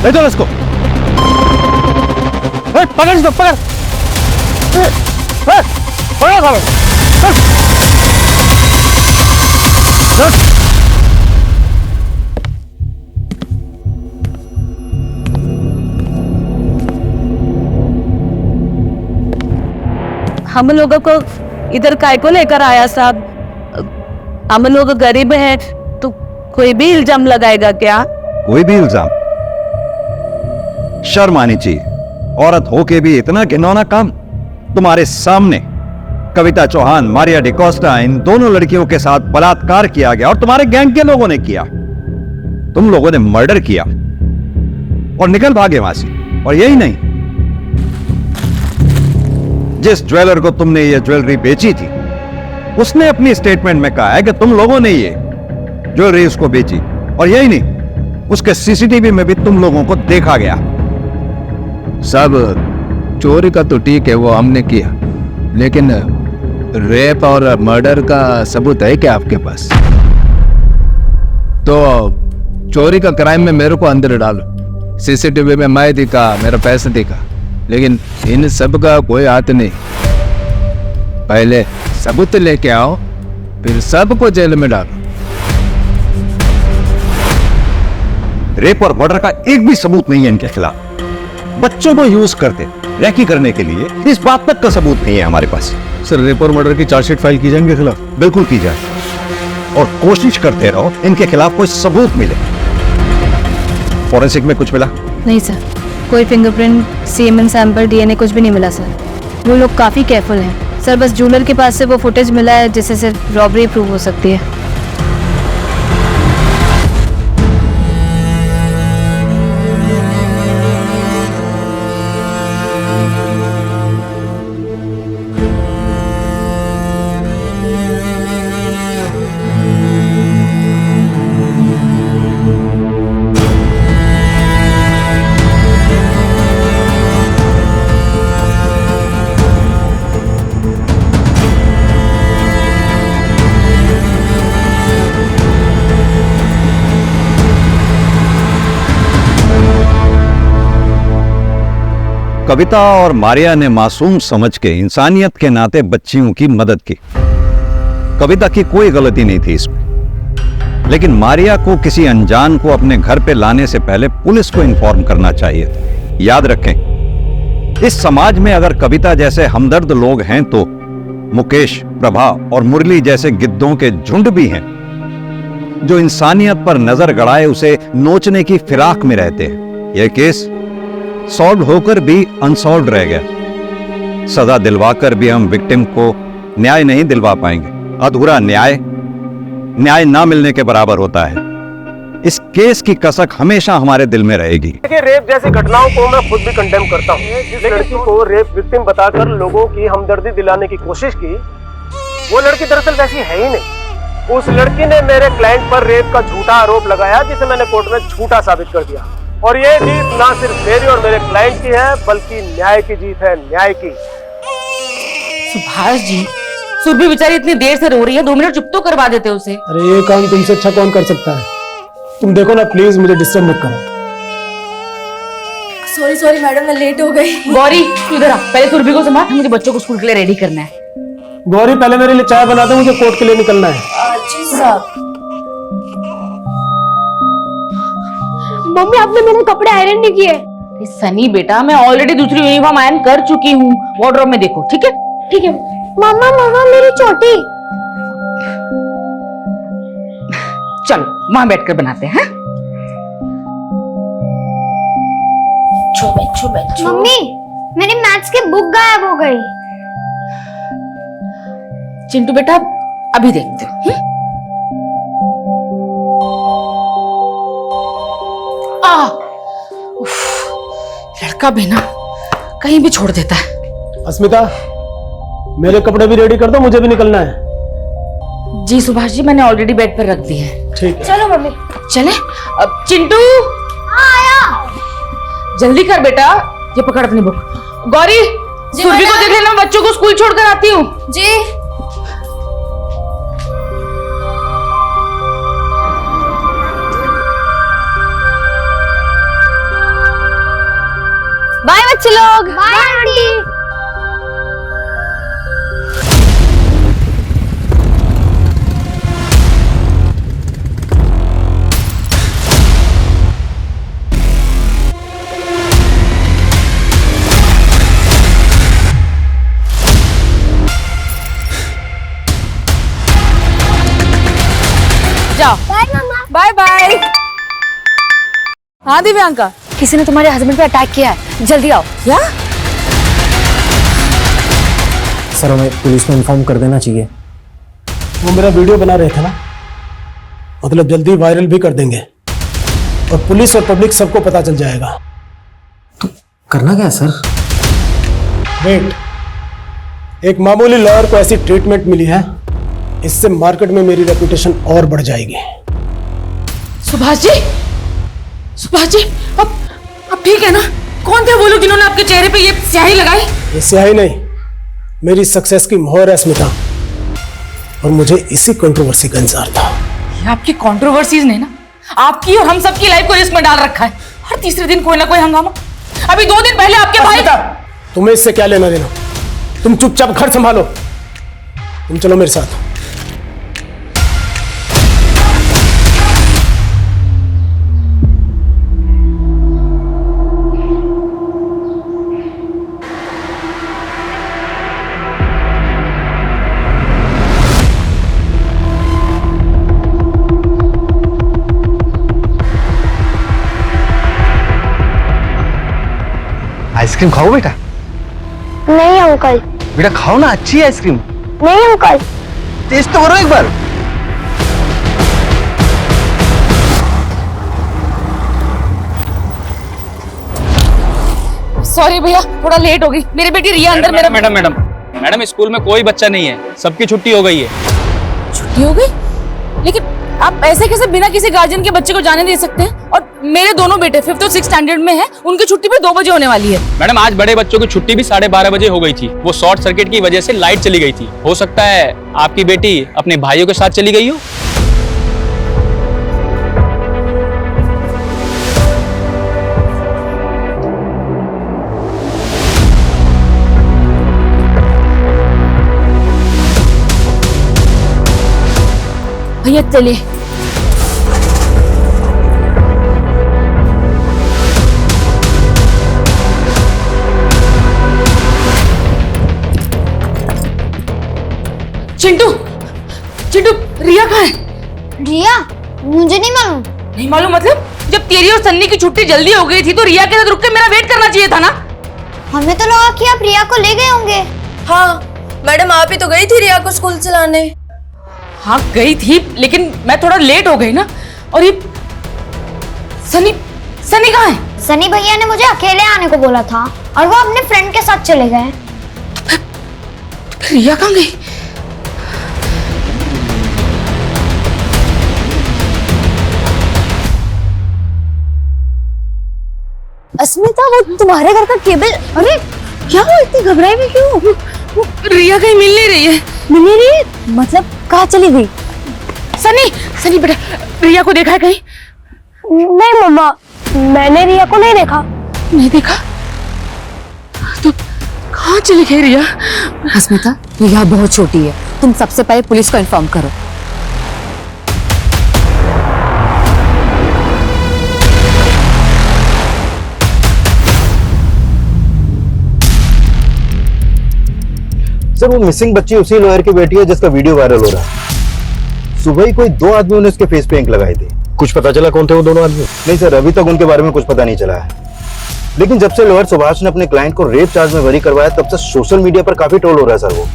ले चलो इसको। पकड़ इसको, पकड़। पकड़ साले। हम लोगों को इधर काय को लेकर आया साहब? हम लोग गरीब हैं तो कोई भी इल्जाम लगाएगा क्या? कोई भी इल्जाम? शर्म आनी चाहिए, औरत होके भी इतना घिनौना काम। तुम्हारे सामने कविता चौहान, मारिया डिकोस्टा, इन दोनों लड़कियों के साथ बलात्कार किया गया और तुम्हारे गैंग के लोगों ने किया। तुम लोगों ने मर्डर किया और निकल भागे वहां से। और यही नहीं, जिस ज्वेलर को तुमने ये ज्वेलरी बेची थी उसने अपनी स्टेटमेंट में कहा है कि तुम लोगों ने ये ज्वेलरी उसको बेची। और यही नहीं, उसके सीसीटीवी में भी तुम लोगों को देखा गया। सब चोरी का तो ठीक है, वो हमने किया, लेकिन रेप और मर्डर का सबूत है क्या आपके पास? तो चोरी का क्राइम में मेरे को अंदर डालो। सीसीटीवी में मैं दिखा, मेरा पैसा दिखा, लेकिन इन सब का कोई हाथ नहीं। पहले सबूत लेके आओ, फिर सबको जेल में डालो। रेप और मर्डर का एक भी सबूत नहीं है इनके खिलाफ। बच्चों को यूज करते रैकी करने के लिए, इस बात तक का सबूत नहीं है हमारे पास। सर, रेप और मर्डर की चार्जशीट फाइल की जाएंगे खिलाफ? बिल्कुल की जाए, और कोशिश करते रहो इनके खिलाफ कोई सबूत मिले। फॉरेंसिक में कुछ मिला? नहीं सर, कोई फिंगरप्रिंट, सीमेन सैंपल, डीएनए कुछ भी नहीं मिला सर। वो लोग काफ़ी केयरफुल हैं सर। बस ज्वेलर के पास से वो फुटेज मिला है जिससे सिर्फ रॉबरी प्रूव हो सकती है। कविता और मारिया ने मासूम समझ के इंसानियत के नाते बच्चियों की मदद की। कविता की कोई गलती नहीं थी इसमें, लेकिन मारिया को किसी अनजान को अपने घर पे लाने से पहले पुलिस को इन्फॉर्म करना चाहिए था। याद रखें, इस समाज में अगर कविता जैसे हमदर्द लोग हैं तो मुकेश, प्रभा और मुरली जैसे गिद्धों के झुंड भी हैं जो इंसानियत पर नजर गड़ाए उसे नोचने की फिराक में रहते हैं। यह केस सॉल्व होकर भी अनसॉल्व रह गया। सजा दिलवाकर भी हम विक्टिम को न्याय नहीं दिलवा पाएंगे। अधूरा न्याय न्याय ना मिलने के बराबर होता है। इस केस की कसक हमेशा हमारे दिल में रहेगी। देखिए, रेप जैसी घटनाओं को मैं खुद भी कंडेम करता हूँ। जिस लड़की को रेप विक्टिम बताकर लोगों की हमदर्दी दिलाने की कोशिश की, वो लड़की दरअसल वैसी है ही नहीं। उस लड़की ने मेरे क्लाइंट पर रेप का झूठा आरोप लगाया, जिसे मैंने कोर्ट में झूठा साबित कर दिया। और ये जीत ना सिर्फ मेरी और मेरे क्लाइंट की है, बल्कि न्याय की जीत है, न्याय की। सुभाष जी, सुरभि बेचारी इतनी देर से रो रही है, 2 मिनट चुप तो करवा देते उसे। अरे ये काम तुमसे अच्छा कौन कर सकता है? तुम देखो ना, प्लीज मुझे डिस्टर्ब मत करो। सॉरी मैडम, मैं लेट हो गई। गौरी, तू इधर आ, पहले सुरभि को संभाल, मुझे बच्चों को स्कूल के लिए रेडी करना है। गौरी, पहले मेरे लिए चाय बना दो, मुझे कोर्ट के लिए निकलना है। जी साहब। मम्मी, आपने मेरे कपड़े आयरन नहीं किए। सनी बेटा, मैं ऑलरेडी दूसरी यूनिफॉर्म आयरन कर चुकी हूँ, वार्डरोब में देखो। ठीक है? ठीक है। मामा मेरी चोटी। चलो वहां बैठकर बनाते हैं। मम्मी, मेरी मैथ्स की बुक गायब हो गई। चिंटू बेटा, अभी देखते हैं। लड़का भी ना कहीं भी छोड़ देता है। अस्मिता, मेरे कपड़े भी रेडी कर दो, मुझे भी निकलना है। जी सुभाष जी, मैंने ऑलरेडी बेड पर रख दी है। ठीक है। चलो मम्मी। चले? अब चिंटू, आया। जल्दी कर बेटा, ये पकड़ अपनी बुक। गौरी, सुरभि को देख लेना, बच्चों को स्कूल छोड़कर आती हूँ। जी। बच्चे लोग। Bye aunty. जाओ। Bye bye. हाँ दिव्यांका, किसी ने तुम्हारे हस्बैंड पे अटैक किया है, जल्दी आओ। क्या? सर हमें पुलिस में इन्फॉर्म कर देना चाहिए। वो मेरा वीडियो बना रहे थे ना, मतलब जल्दी वायरल भी कर देंगे और पुलिस और पब्लिक सबको पता चल जाएगा। तो करना क्या है सर? वेट, एक मामूली लॉयर को ऐसी ट्रीटमेंट मिली है, इससे मार्केट में मेरी रेपुटेशन और बढ़ जाएगी। सुभाष जी, सुभाष जी, अब ठीक है ना? कौन थे वो लोग जिन्होंने आपके चेहरे पे ये स्याही लगाई? ये स्याही नहीं, मेरी सक्सेस की मोहर है स्मिता, और मुझे इसी कंट्रोवर्सी का इंतजार था। ये आपकी कंट्रोवर्सीज ने ना आपकी और हम सबकी लाइफ को रिस्क में डाल रखा है। हर तीसरे दिन कोई ना कोई हंगामा। अभी 2 दिन पहले आपके भाई। तुम्हें इससे क्या लेना देना? तुम चुपचाप घर संभालो। तुम चलो मेरे साथ। आइसक्रीम खाओ बेटा। नहीं अंकल। बेटा खाओ ना, अच्छी है आइसक्रीम। नहीं अंकल। टेस्ट तो करो एक बार। सॉरी भैया, थोड़ा लेट हो गई। मेरी बेटी रिया अंदर। मेरा मैडम स्कूल में कोई बच्चा नहीं है, सबकी छुट्टी हो गई है। छुट्टी हो गई? लेकिन आप ऐसे कैसे बिना किसी गार्जियन के बच्चे को जाने दे सकते हैं? और मेरे दोनों बेटे 5th और 6th स्टैंडर्ड में हैं, उनकी छुट्टी भी 2 बजे होने वाली है। मैडम आज बड़े बच्चों की छुट्टी भी 12:30 बजे हो गई थी। वो शॉर्ट सर्किट की वजह से लाइट चली गई थी। हो सकता है आपकी बेटी अपने भाइयों के साथ चली गई हो। भैया चलिए। चिंटू, चिंटू, रिया कहाँ है? रिया? मुझे नहीं मालूम। नहीं मालूम मतलब? जब तेरी और सन्नी की छुट्टी जल्दी हो गई थी तो रिया के साथ रुक के मेरा वेट करना चाहिए था ना? हमें तो लगा कि आप रिया को ले गए होंगे। हाँ मैडम, आप ही तो गई थी रिया को स्कूल चलाने। हाँ गई थी, लेकिन मैं थोड़ा लेट हो गई ना। और ये सनी कहाँ है? सनी भैया ने मुझे अकेले आने को बोला था और वो अपने फ्रेंड के साथ चले गए। रिया कहाँ गई? अस्मिता, वो तुम्हारे घर का केबल। अरे क्या हुआ, इतनी घबराई हुई क्यों? रिया कहीं मिल नहीं रही है। मिल नहीं रही? मतलब कहाँ चली गई? सनी बेटा, रिया को देखा है कहीं? नहीं मम्मा, मैंने रिया को नहीं देखा। नहीं देखा? तो कहाँ चली गई रिया? अस्मिता, रिया बहुत छोटी है, तुम सबसे पहले पुलिस को इन्फॉर्म करो। सर वो मिसिंग बच्ची उसी लॉयर की बेटी है जिसका वीडियो वायरल हो रहा है। सुबह ही कोई 2 आदमियों ने उसके फेस पे इंक लगाई थी। कुछ पता चला कौन थे वो दोनों आदमी? नहीं सर, अभी तक उनके बारे में कुछ पता नहीं चला है। लेकिन जब से लॉयर सुभाष ने अपने क्लाइंट को रेप चार्ज में बरी करवाया, तब से सोशल मीडिया पर काफी ट्रोल हो रहा है सर। वो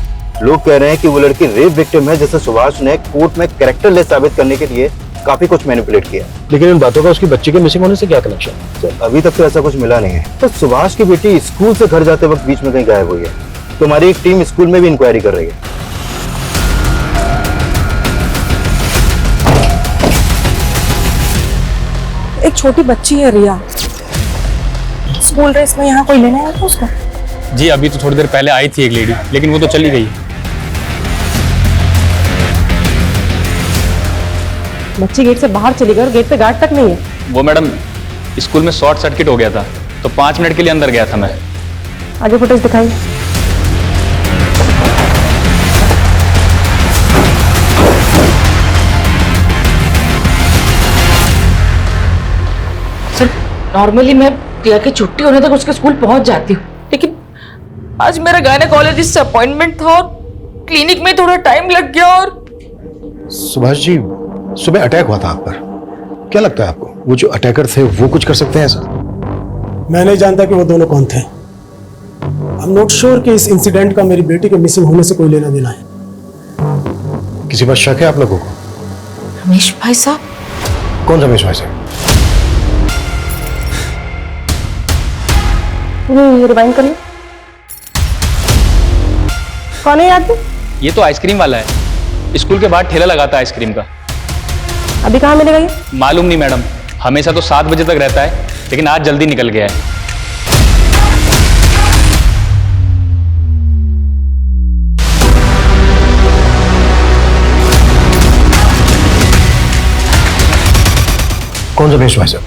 लोग कह रहे हैं कि वो लड़की रेप विक्टिम है, जिसे सुभाष ने कोर्ट में कैरेक्टरलेस साबित करने के लिए काफी कुछ मैनिपुलेट किया। लेकिन इन बातों का उसकी बच्ची के मिसिंग होने से क्या कनेक्शन? सर अभी तक तो ऐसा कुछ मिला नहीं है। तो सुभाष की बेटी स्कूल से घर जाते वक्त बीच में कहीं गायब हुई है। तो हमारी एक टीम स्कूल में भी इंक्वायरी कर रही है। एक छोटी बच्ची है रिया, स्कूल ड्रेस में यहाँ कोई लेने आया था उसको? जी अभी तो थोड़ी देर पहले आई थी एक लेडी, लेकिन वो तो चली गई। बच्ची गेट से बाहर चली गई और गेट पे गार्ड तक नहीं है। वो मैडम स्कूल में शॉर्ट सर्किट हो गया था, तो 5 मिनट के लिए अंदर गया था मैं। आगे फुटेज दिखाइए। सर नॉर्मली मैं प्रिया की छुट्टी होने तक उसके स्कूल पहुंच जाती हूँ, लेकिन आज मेरा गायनेकोलॉजिस्ट से अपॉइंटमेंट था और क्लिनिक में थोड़ा टाइम लग गया। और सुभाष जी, सुबह अटैक हुआ था आप पर, क्या लगता है आपको वो जो अटैकर थे वो कुछ कर सकते हैं ऐसा? मैं नहीं जानता कि वो दोनों कौन थे। आई एम नॉट श्योर कि इस इंसिडेंट का मेरी बेटी के मिसिंग होने से कोई लेना देना है। किसी पर शक है आप लोगों को? रमेश भाई साहब। कौन रमेश भाई साहब? रिवाइंड करिए। कौन है याद? ये तो आइसक्रीम वाला है, स्कूल के बाहर ठेला लगाता है आइसक्रीम का। अभी कहाँ मिलेगा ये? मालूम नहीं मैडम, हमेशा तो 7 बजे तक रहता है, लेकिन आज जल्दी निकल गया है। कौन रमेश भाई साहब?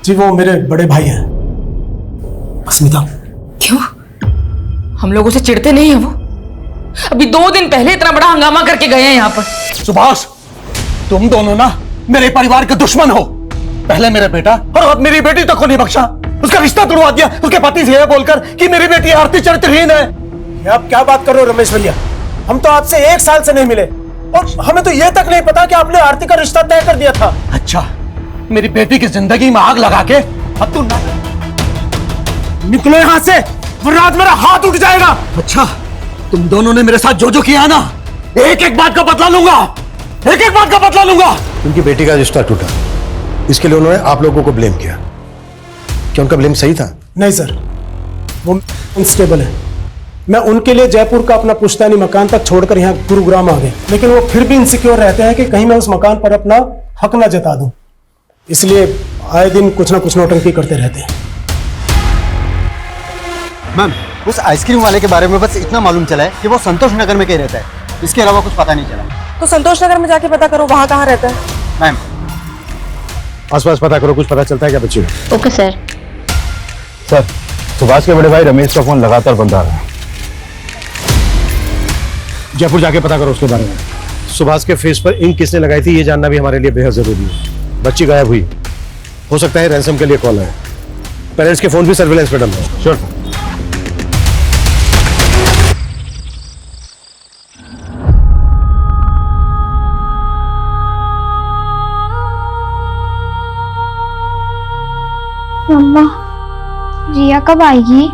जी वो मेरे बड़े भाई हैं, अस्मिता। क्यों? हम लोगों से चिढ़ते नहीं है वो? अभी 2 दिन पहले इतना बड़ा हंगामा करके गए हैं यहाँ पर। सुभाष, तुम दोनों ना मेरे परिवार के दुश्मन हो। पहले मेरा बेटा और अब मेरी बेटी तक को नहीं बख्शा। उसका रिश्ता तोड़वा दिया उसके पति से बोलकर कि मेरी बेटी आरती चरित्रहीन है। ये आप क्या बात कर रहे हो रमेश भैया? हम तो आपसे 1 साल से नहीं मिले और हमें तो ये तक नहीं पता कि आपने आरती का रिश्ता तय कर दिया था। अच्छा, मेरी बेटी की जिंदगी में आग लगा के अब तू निकलो यहाँ से वरना आज मेरा हाथ उठ जाएगा। अच्छा, तुम दोनों ने मेरे साथ जो जो किया है ना, एक एक बात का बदला लूंगा, एक एक बात का बदला लूंगा। उनकी बेटी का रिश्ता टूटा, इसके लिए उन्होंने आप लोगों को ब्लेम किया। क्या उनका ब्लेम सही था? नहीं सर, वो अनस्टेबल है। मैं उनके लिए जयपुर का अपना पुश्तैनी मकान तक छोड़कर यहाँ गुरुग्राम आ गए, लेकिन वो फिर भी इनसिक्योर रहते हैं कि कहीं मैं उस मकान पर अपना हक ना जता दूं, इसलिए आए दिन कुछ ना कुछ नौटंकी करते रहते हैं। मैम, उस आइसक्रीम वाले के बारे में बस इतना मालूम चला है कि वो संतोष नगर में कहीं रहता है, इसके अलावा कुछ पता नहीं चला। तो संतोष नगर में जाके पता करो वहां कहाँ रहता है। मैम, आसपास पता करो, कुछ पता चलता है क्या बच्ची? Okay sir. सर, सुभाष के बड़े भाई रमेश का फोन लगातार बंद आ रहा है। जयपुर जाके पता करो उसके बारे में। सुभाष के फेस पर इंक किसने लगाई थी ये जानना भी हमारे लिए बेहद जरूरी है। बच्ची गायब हुई, हो सकता है रैंसम के लिए कॉल है। पेरेंट्स के फोन भी सर्विलेंस पे डल रहे हैं। श्योर। मम्मा, रिया कब आएगी?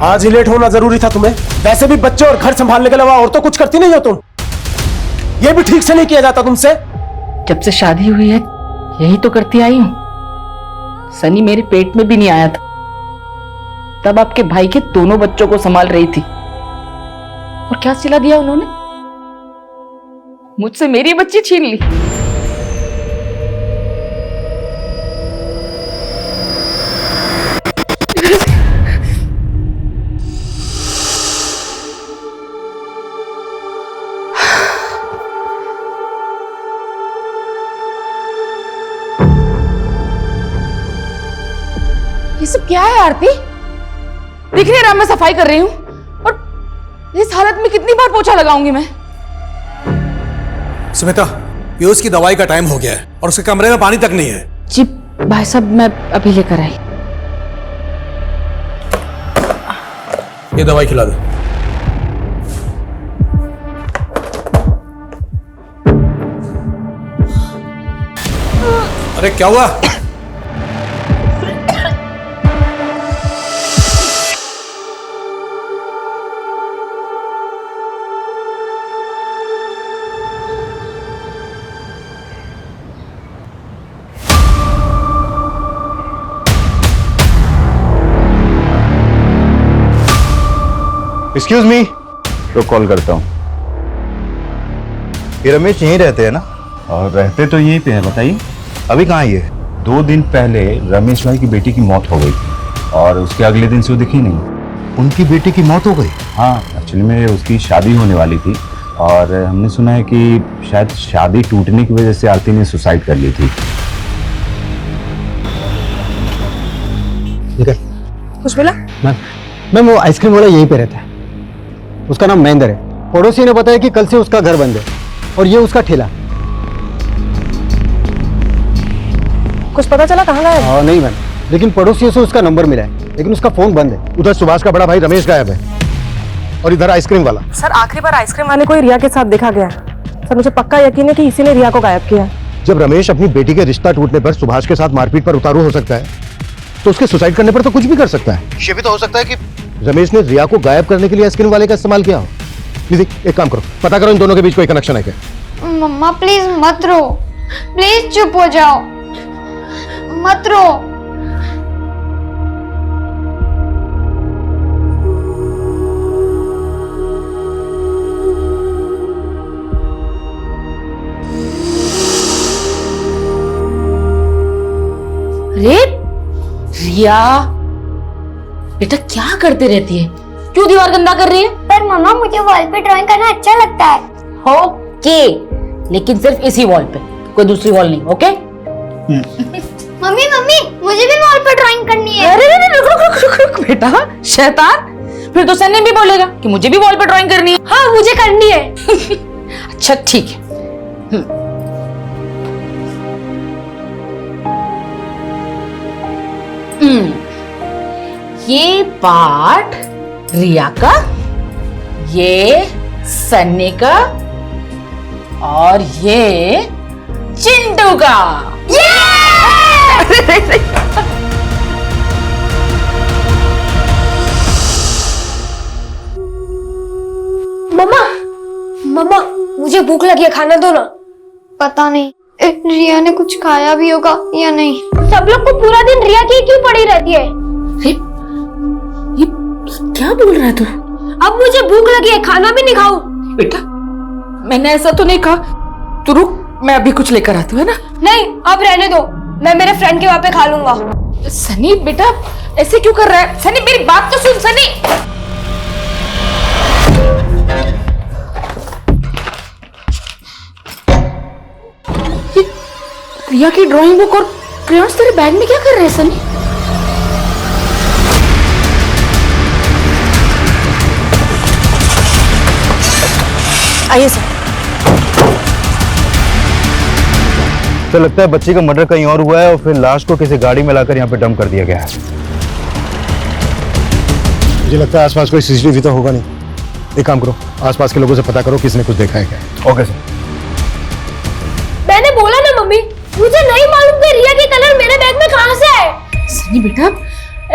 आज ही लेट होना जरूरी था तुम्हें? वैसे भी बच्चे और घर संभालने के अलावा और तो कुछ करती नहीं हो तुम। ये भी ठीक से नहीं किया जाता तुमसे। जब से शादी हुई है यही तो करती आई हूँ। सनी मेरे पेट में भी नहीं आया था, तब आपके भाई के दोनों बच्चों को संभाल रही थी। और क्या सिला दिया उन्होंने? मुझसे मेरी बच्ची छीन ली। ये सब क्या है आरती? दिख नहीं रहा मैं सफाई कर रही हूँ, और इस हालत में कितनी बार पोछा लगाऊंगी मैं? सुमिता, पीयूष की दवाई का टाइम हो गया है और उसके कमरे में पानी तक नहीं है। जी भाई साहब, मैं अभी लेकर आई। ये दवाई खिला दो। अरे क्या हुआ? एक्सक्यूज मी, तो कॉल करता हूँ। ये रमेश यहीं रहते हैं ना? और रहते तो यहीं पे हैं। बताइए अभी कहाँ ये? 2 दिन पहले रमेश भाई की बेटी की मौत हो गई और उसके अगले दिन से वो दिखी नहीं। उनकी बेटी की मौत हो गई? हाँ, एक्चुअली में उसकी शादी होने वाली थी और हमने सुना है कि शायद शादी टूटने की वजह से आरती ने सुसाइड कर ली थी। ठीक है कुछ मिला? मैम वो आइसक्रीम वाला यहीं पे रहता है, उसका नाम महेंद्र है। पड़ोसी ने बताया कि कल से उसका घर बंद है और ये उसका ठेला। कुछ पता चला कहाँ गया? हाँ नहीं मैम, लेकिन पड़ोसियों से उसका नंबर मिला है, लेकिन उसका फोन बंद है। उधर सुभाष का बड़ा भाई रमेश गायब है और इधर आइसक्रीम वाला। सर आखिरी बार आइसक्रीम वाले को रिया के साथ देखा गया। सर मुझे पक्का यकीन है कि इसी ने रिया को गायब किया। जब रमेश अपनी बेटी के रिश्ता टूटने पर सुभाष के साथ मारपीट पर उतारू हो सकता है, तो उसके सुसाइड करने पर तो कुछ भी कर सकता है। ये भी तो हो सकता है कि रमेश ने रिया को गायब करने के लिए आइसक्रीम वाले का इस्तेमाल किया हो। निधि एक काम करो, पता करो इन दोनों के बीच कोई कनेक्शन है क्या। मम्मा प्लीज मत रो, प्लीज चुप हो जाओ, मत रो। अरे रिया बेटा क्या करते रहती है, क्यों दीवार गंदा कर रही है? पर मम्मा मुझे वॉल पे ड्राइंग करना अच्छा लगता है। ओके, लेकिन सिर्फ इसी वॉल पे, कोई दूसरी वॉल नहीं। ओके मम्मी मम्मी मुझे भी वॉल पे ड्राइंग करनी है। अरे रुक बेटा, शैतान, फिर तो सन्नी भी बोलेगा कि मुझे भी वॉल पे ड्राइंग करनी है। हाँ मुझे करनी है। अच्छा ठीक है। ये पार्ट रिया का, ये सन्नी का और ये चिंटू का। मम्मा मम्मा मुझे भूख लगी है, खाना दो ना। पता नहीं रिया ने कुछ खाया भी होगा या नहीं। सब लोग को पूरा दिन रिया की क्यों पड़ी रहती है? ये क्या बोल रहा है तू? अब मुझे भूख लगी है, खाना भी नहीं खाऊं। बेटा मैंने ऐसा तो नहीं कहा, तू रुक, मैं अभी कुछ लेकर आती हूँ, है ना? नहीं अब रहने दो, मैं मेरे फ्रेंड के वहां पे खा लूंगा। सनी बेटा ऐसे क्यों कर रहा है? सनी मेरी बात तो सुन। सनी रिया की ड्राइंग बुक और क्रेयॉन्स तेरे बैग में क्या कर रहे हैं सनी? आइए सर। तो लगता है बच्ची का मर्डर कहीं और हुआ है और फिर लाश को किसी गाड़ी में लाकर यहाँ पे डंप कर दिया गया है। मुझे लगता है आसपास कोई सीसीटीवी तो होगा नहीं। एक काम करो, आसपास के लोगों से पता करो किसने कुछ देखा है क्या। Okay sir. मैंने बोला ना मम्मी, मुझे नहीं मालूम कि रिया के कलर मेरे बैग में कहां से आए। सनी बेटा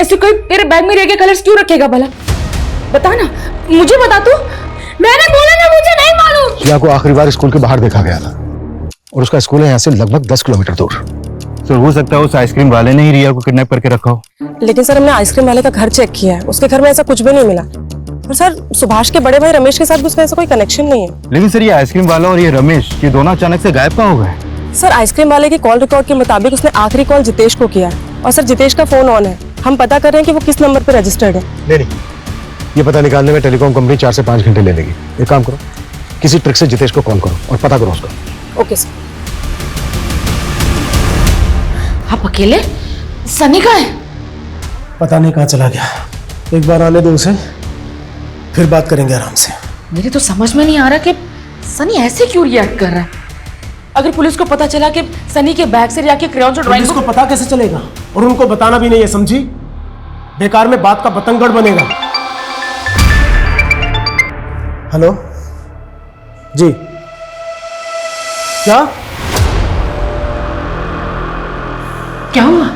ऐसे कोई तेरे बैग में रिया के कलर्स क्यों रखेगा भला? बता ना, मुझे बता तू। मैंने बोला ना मुझे नहीं मालूम। रिया को आखिरी बार स्कूल के बाहर देखा गया था और उसका स्कूल है यहाँ से लगभग 10 किलोमीटर दूर। सर हो सकता है उस आइसक्रीम वाले ने ही रिया को किडनैप करके रखा हो। लेकिन सर हमने आइसक्रीम वाले का घर चेक किया है, उसके घर में ऐसा कुछ भी नहीं मिला। और सर सुभाष के बड़े भाई रमेश के साथ भी उसका ऐसा कोई कनेक्शन नहीं है। लेकिन सर ये आइसक्रीम वाला और ये रमेश, ये दोनों अचानक से गायब कहाँ हो गए? सर आइसक्रीम वाले की कॉल रिकॉर्ड के मुताबिक उसने आखिरी कॉल जितेश को किया और सर जितेश का फोन ऑन है। हम पता कर रहे हैं कि वो किस नंबर पर रजिस्टर्ड है। नहीं, ये पता निकालने में टेलीकॉम कंपनी 4 से 5 घंटे ले लेगी। एक काम करो, किसी ट्रिक से जितेश को कॉल करो और पता करो उसका। Okay sir. आप अकेले? सनी कहाँ है? पता नहीं कहाँ चला गया। एक बार आने दो उसे, फिर बात करेंगे आराम से। मेरे तो समझ में नहीं आ रहा कि सनी ऐसे क्यों रिएक्ट कर रहा है। अगर पुलिस को पता चला कि सनी के बैग से रिया के क्रेयॉन्स और ड्राइंग पुलिस को पता कैसे चलेगा? और उनको बताना भी नहीं है, समझी? बेकार में बात का बतंगड़ बनेगा। हेलो जी, क्या क्या हुआ?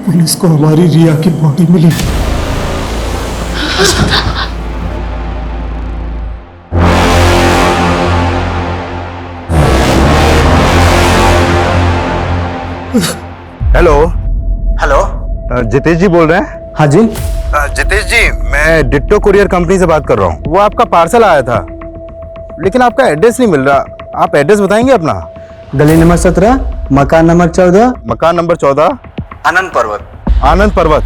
पुलिस को हमारी रिया की बॉडी मिली। हेलो हेलो, जितेश जी बोल रहे हैं? हाँ जी। जितेश जी, मैं डिट्टो कुरियर कंपनी से बात कर रहा हूँ। वो आपका पार्सल आया था, लेकिन आपका एड्रेस नहीं मिल रहा। आप एड्रेस बताएंगे अपना? गली नंबर 17, मकान नंबर 14। मकान नंबर 14, आनंद पर्वत। आनंद पर्वत।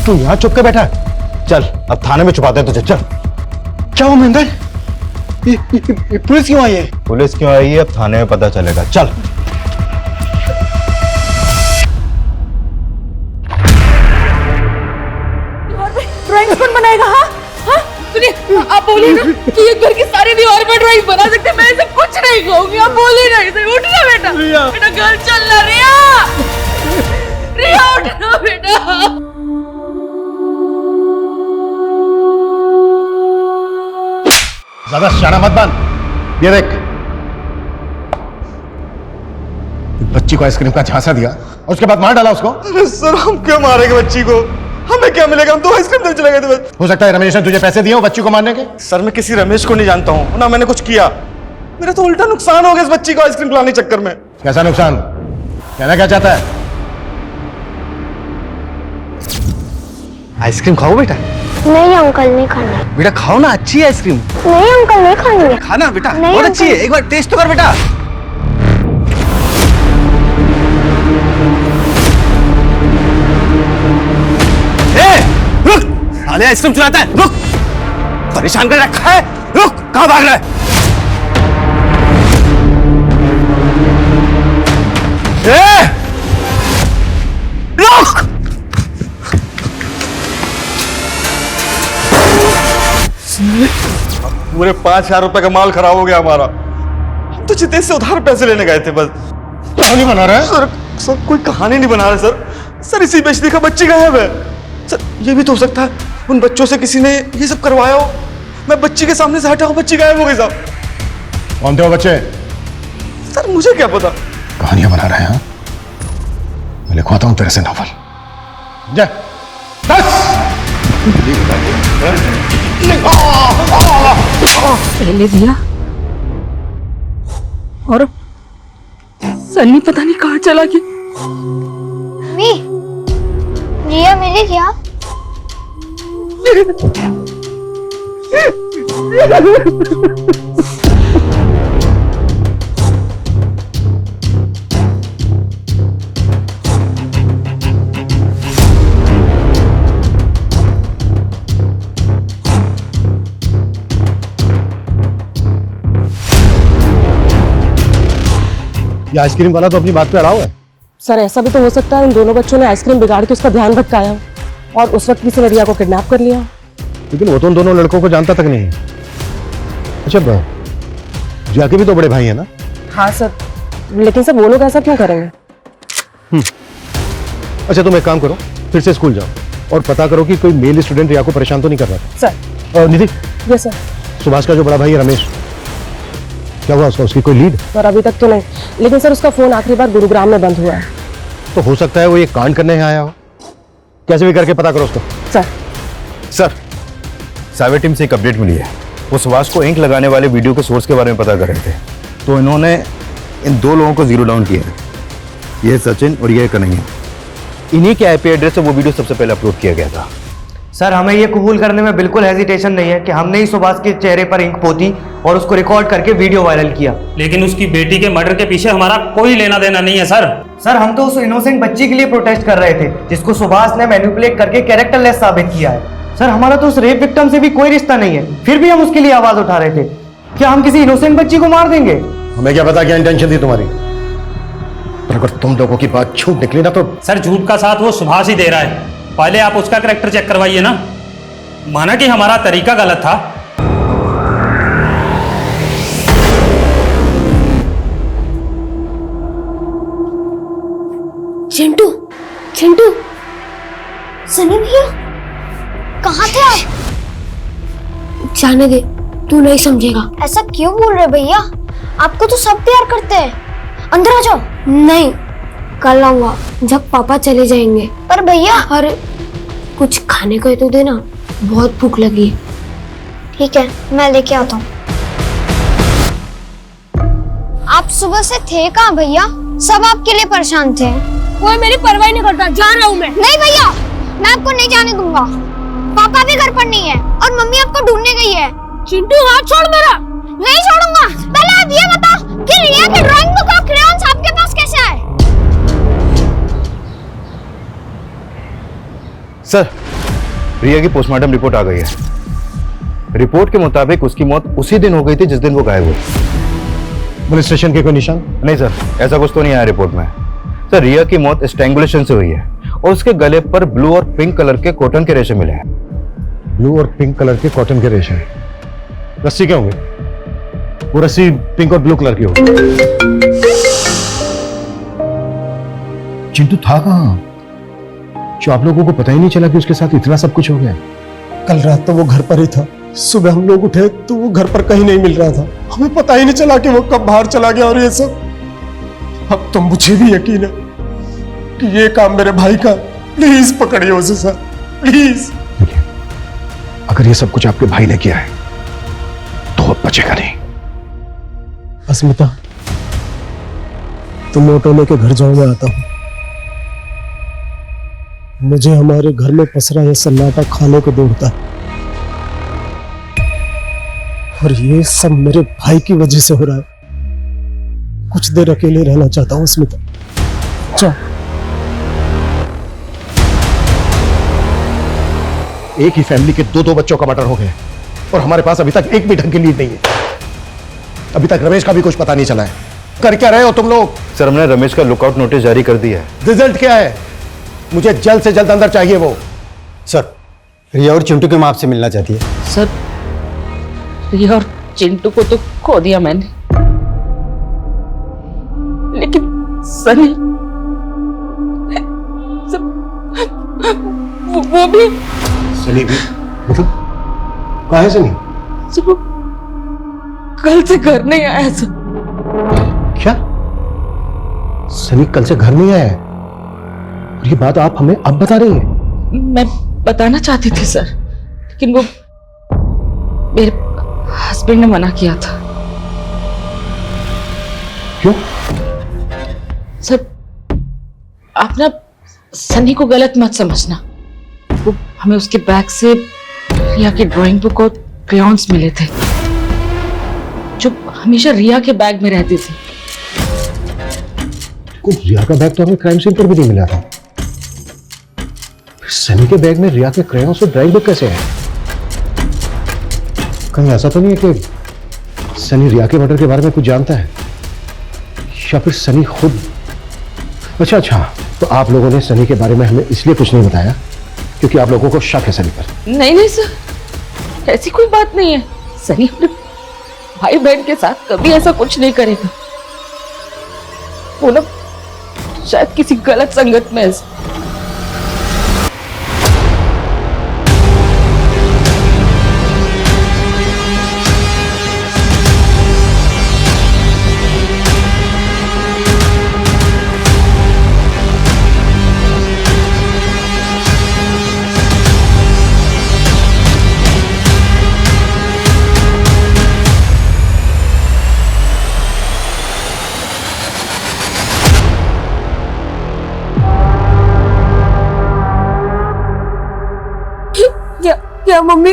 तू यहाँ चुप के बैठा है? चल अब थाने में छुपाते हैं तुझे, चल। क्या हुआ महेंद्र? ये पुलिस क्यों आई है? पुलिस क्यों आई है अब थाने में पता चलेगा, चल। ड्राइंग कौन बनाएगा? हाँ हाँ सुनिए, आप बोलिए ना कि ये घर की सारी दीवार पर ड्राइंग बना सकते हैं। मैं ऐसे कुछ नहीं कहूंगी, आप बोलिए ना इसे। उठ ना बेटा, बेटा घर चल ना। रिया, रिया उठ ना बेटा। ज्यादा शाना मत बन। ये देख, बच्ची को आइसक्रीम का झांसा दिया और उसके बाद मार डाला उसको। सर हम क्यों मारेंगे बच्ची को? हमें क्या मिलेगा? हम तो आइसक्रीम देने चले गए थे बस। हो सकता है रमेश ने तुझे पैसे दिए हो बच्ची को मारने के। सर मैं किसी रमेश को नहीं जानता हूँ, ना मैंने कुछ किया। मेरा तो उल्टा नुकसान हो गया इस बच्ची को आइसक्रीम खिलाने के चक्कर में। कैसा नुकसान? कहना क्या चाहता है? आइसक्रीम खाओ बेटा। नहीं अंकल नहीं खाना। बेटा खाओ ना, अच्छी है आइसक्रीम। नहीं अंकल नहीं खानी। खाना बेटा, नहीं बहुत अच्छी है, अंकल। एक बार टेस्ट तो कर बेटा। रुक, साले आइसक्रीम चुराता है, रुक। परेशान कर रखा है, रुक। कहाँ भाग रहा है? रुक। पूरे 5,000 रुपए का माल खराब हो गया हमारा। हम तो जितेश से उधार पैसे लेने गए थे बस। कहानी बना रहा है? सर कोई कहानी नहीं बना रहा सर। सर इसी बेचने का बच्ची गायब है। सर ये भी तो हो सकता है उन बच्चों से किसी ने ये सब करवाया हो। मैं बच्ची के सामने से हटा हूं, बच्ची गायब हो गई साहब। कौन थे वो बच्चे? सर मुझे क्या पता। कहानियां बना रहे हैं? मैं लिखवाता हूं तेरे से नॉवल। जा, पहले दिया और सन्नी पता नहीं कहाँ चला गया। मम्मी, रिया मिली क्या? ये आइसक्रीम वाला तो अपनी बात पे अड़ा हुआ है। सर ऐसा भी तो हो सकता है इन दोनों बच्चों ने आइसक्रीम बिगाड़ के उसका ध्यान भटकाया हो और उस वक्त किसी ने रिया को किडनैप कर लिया। लेकिन वो तो उन दोनों लड़कों को जानता तक नहीं है। अच्छा जिया के भी तो बड़े भाई है ना? हाँ सर, लेकिन सर वो लोग ऐसा क्यों करेंगे? अच्छा तुम एक काम करो, फिर से स्कूल जाओ और पता करो कि कोई मेल स्टूडेंट रिया को परेशान तो नहीं कर रहा था। Sir. Nidhi. Yes sir. Subhash का जो बड़ा भाई है रमेश, क्या हुआ उसका? उसकी कोई लीड? सर अभी तक तो नहीं, लेकिन सर उसका फोन आखिरी बार गुरुग्राम में बंद हुआ है। तो हो सकता है वो ये कांड करने आया हो। कैसे भी करके पता करो उसको। सर साइबर टीम से एक अपडेट मिली है। वो सुभाष को इंक लगाने वाले वीडियो के सोर्स के बारे में पता कर रहे थे, तो इन्होंने इन दो लोगों को जीरो डाउन किया है। ये सचिन और ये कन्हैया। इन्हीं के आईपी एड्रेस से वो वीडियो सबसे पहले अपलोड किया गया था। सर हमें ये कबूल करने में बिल्कुल हेजिटेशन नहीं है कि हमने ही सुभाष के चेहरे पर इंक पोती और उसको रिकॉर्ड करके वीडियो वायरल किया। लेकिन उसकी बेटी के मर्डर के पीछे हमारा कोई लेना देना नहीं है सर। सर हम तो उस इनोसेंट बच्ची के लिए प्रोटेस्ट कर रहे थे जिसको सुभाष ने मैनिपुलेट करके कैरेक्टरलेस साबित किया है। सर हमारा तो उस रेप विक्टिम से भी कोई रिश्ता नहीं है, फिर भी हम उसके लिए आवाज उठा रहे थे। क्या हम किसी इनोसेंट बच्ची को मार देंगे? हमें क्या पता क्या इंटेंशन थी तुम्हारी, पर अगर तुम लोगों की बात झूठ निकली ना तो। सर झूठ का साथ वो सुभाष ही दे रहा है। पहले आप उसका कैरेक्टर चेक करवाइए ना। माना कि हमारा तरीका गलत था। चिंटू, चिंटू, सनी भैया कहाँ थे आप? जाने दे, तू नहीं समझेगा। ऐसा क्यों बोल रहे भैया? आपको तो सब प्यार करते हैं। अंदर आ जाओ। नहीं, कल आऊंगा जब पापा चले जाएंगे। पर भैया, अरे कुछ खाने को तो देना, बहुत भूख लगी है। ठीक है, मैं लेके आता हूँ। आप सुबह से थे कहाँ भैया? सब आपके लिए परेशान थे। कोई मेरी परवाह नहीं करता, जा रहा हूँ मैं। नहीं भैया, मैं आपको नहीं जाने दूंगा। पापा भी घर पर नहीं है और मम्मी आपको ढूंढने गई है। चिंटू हाथ छोड़ मेरा। नहीं छोड़ूंगा। पहले आप ये बताओ कि रिया की ड्राइंग बुक और क्रेयॉन्स आपके पास कैसे आए? सर, रिया की पोस्टमार्टम रिपोर्ट आ गई है। रिपोर्ट के मुताबिक उसकी मौत उसी दिन हो गई थी जिस दिन वो गायब हुई। पुलिस स्टेशन के कोई निशान? नहीं सर, ऐसा कुछ तो नहीं आया रिपोर्ट में। सर, रिया की मौत स्ट्रैंगुलेशन से हुई है और उसके गले पर ब्लू और पिंक कलर के कॉटन के रेशे मिले हैं। ब्लू और पिंक कलर के कॉटन के रेशे? रस्सी क्या होंगे? वो रस्सी पिंक और ब्लू कलर की होगी। चिंटू था कहां जो आप लोगों को पता ही नहीं चला कि उसके साथ इतना सब कुछ हो गया? कल रात तो वो घर पर ही था, सुबह हम लोग उठे तो वो घर पर कहीं नहीं मिल रहा था। हमें पता ही नहीं चला कि वो कब बाहर चला गया। और ये सब अब तो मुझे भी यकीन है कि ये काम मेरे भाई का। प्लीज पकड़िए उसे सर, प्लीज। अगर ये सब कुछ आपके भाई ने किया है तो अब बचेगा नहीं। अस्मिता, तुम ऑटो लेके घर जाओ, मैं आता हूं। मुझे हमारे घर में पसरा यह सन्नाटा खाने को दौड़ता है, और ये सब मेरे भाई की वजह से हो रहा है। कुछ देर अकेले रहना चाहता हूं अस्मिता। चल। एक ही फैमिली के दो बच्चों का मर्डर हो गया और हमारे पास अभी तक एक भी ढंग की लीड नहीं है। अभी तक रमेश का भी कुछ पता नहीं चला है। कर क्या रहे हो तुम लोग? सर, हमने रमेश का लुकआउट नोटिस जारी कर दिया है। रिजल्ट क्या है? मुझे जल्द से जल्द अंदर चाहिए वो। सर, रिया और चिंटू की मां आपसे मिलना चाहती है। सर, रिया और चिंटू को तो खो दिया मैंने, लेकिन सनी वो भी। सनी भी? मतलब कहाँ है सनी? सर, वो कल से घर नहीं आया सर। क्या? सनी कल से घर नहीं आया है? और ये बात आप हमें अब बता रही हैं? मैं बताना चाहती थी सर, लेकिन वो मेरे हस्बैंड ने मना किया था। क्यों? सर, आप ना सनी को गलत मत समझना। वो हमें उसके बैग से रिया की ड्राइंग बुक और क्रेयॉन्स मिले थे, जो हमेशा रिया के बैग में रहती थी। रिया का बैग तो हमें क्राइम सीन पर भी नहीं मिला था। सनी के बैग में रिया के क्रेयॉन्स और ड्राइंग बुक कैसे है? कहीं ऐसा तो नहीं है कि सनी रिया के मर्डर के बारे में कुछ जानता है, या फिर सनी खुद? अच्छा, तो आप लोगों ने सनी के बारे में हमें इसलिए कुछ नहीं बताया क्योंकि आप लोगों को शक है सनी पर? नहीं सर, ऐसी कोई बात नहीं है। सनी अपने भाई बहन के साथ कभी ऐसा कुछ नहीं करेगा। वो ना शायद किसी गलत संगत में है। क्या मम्मी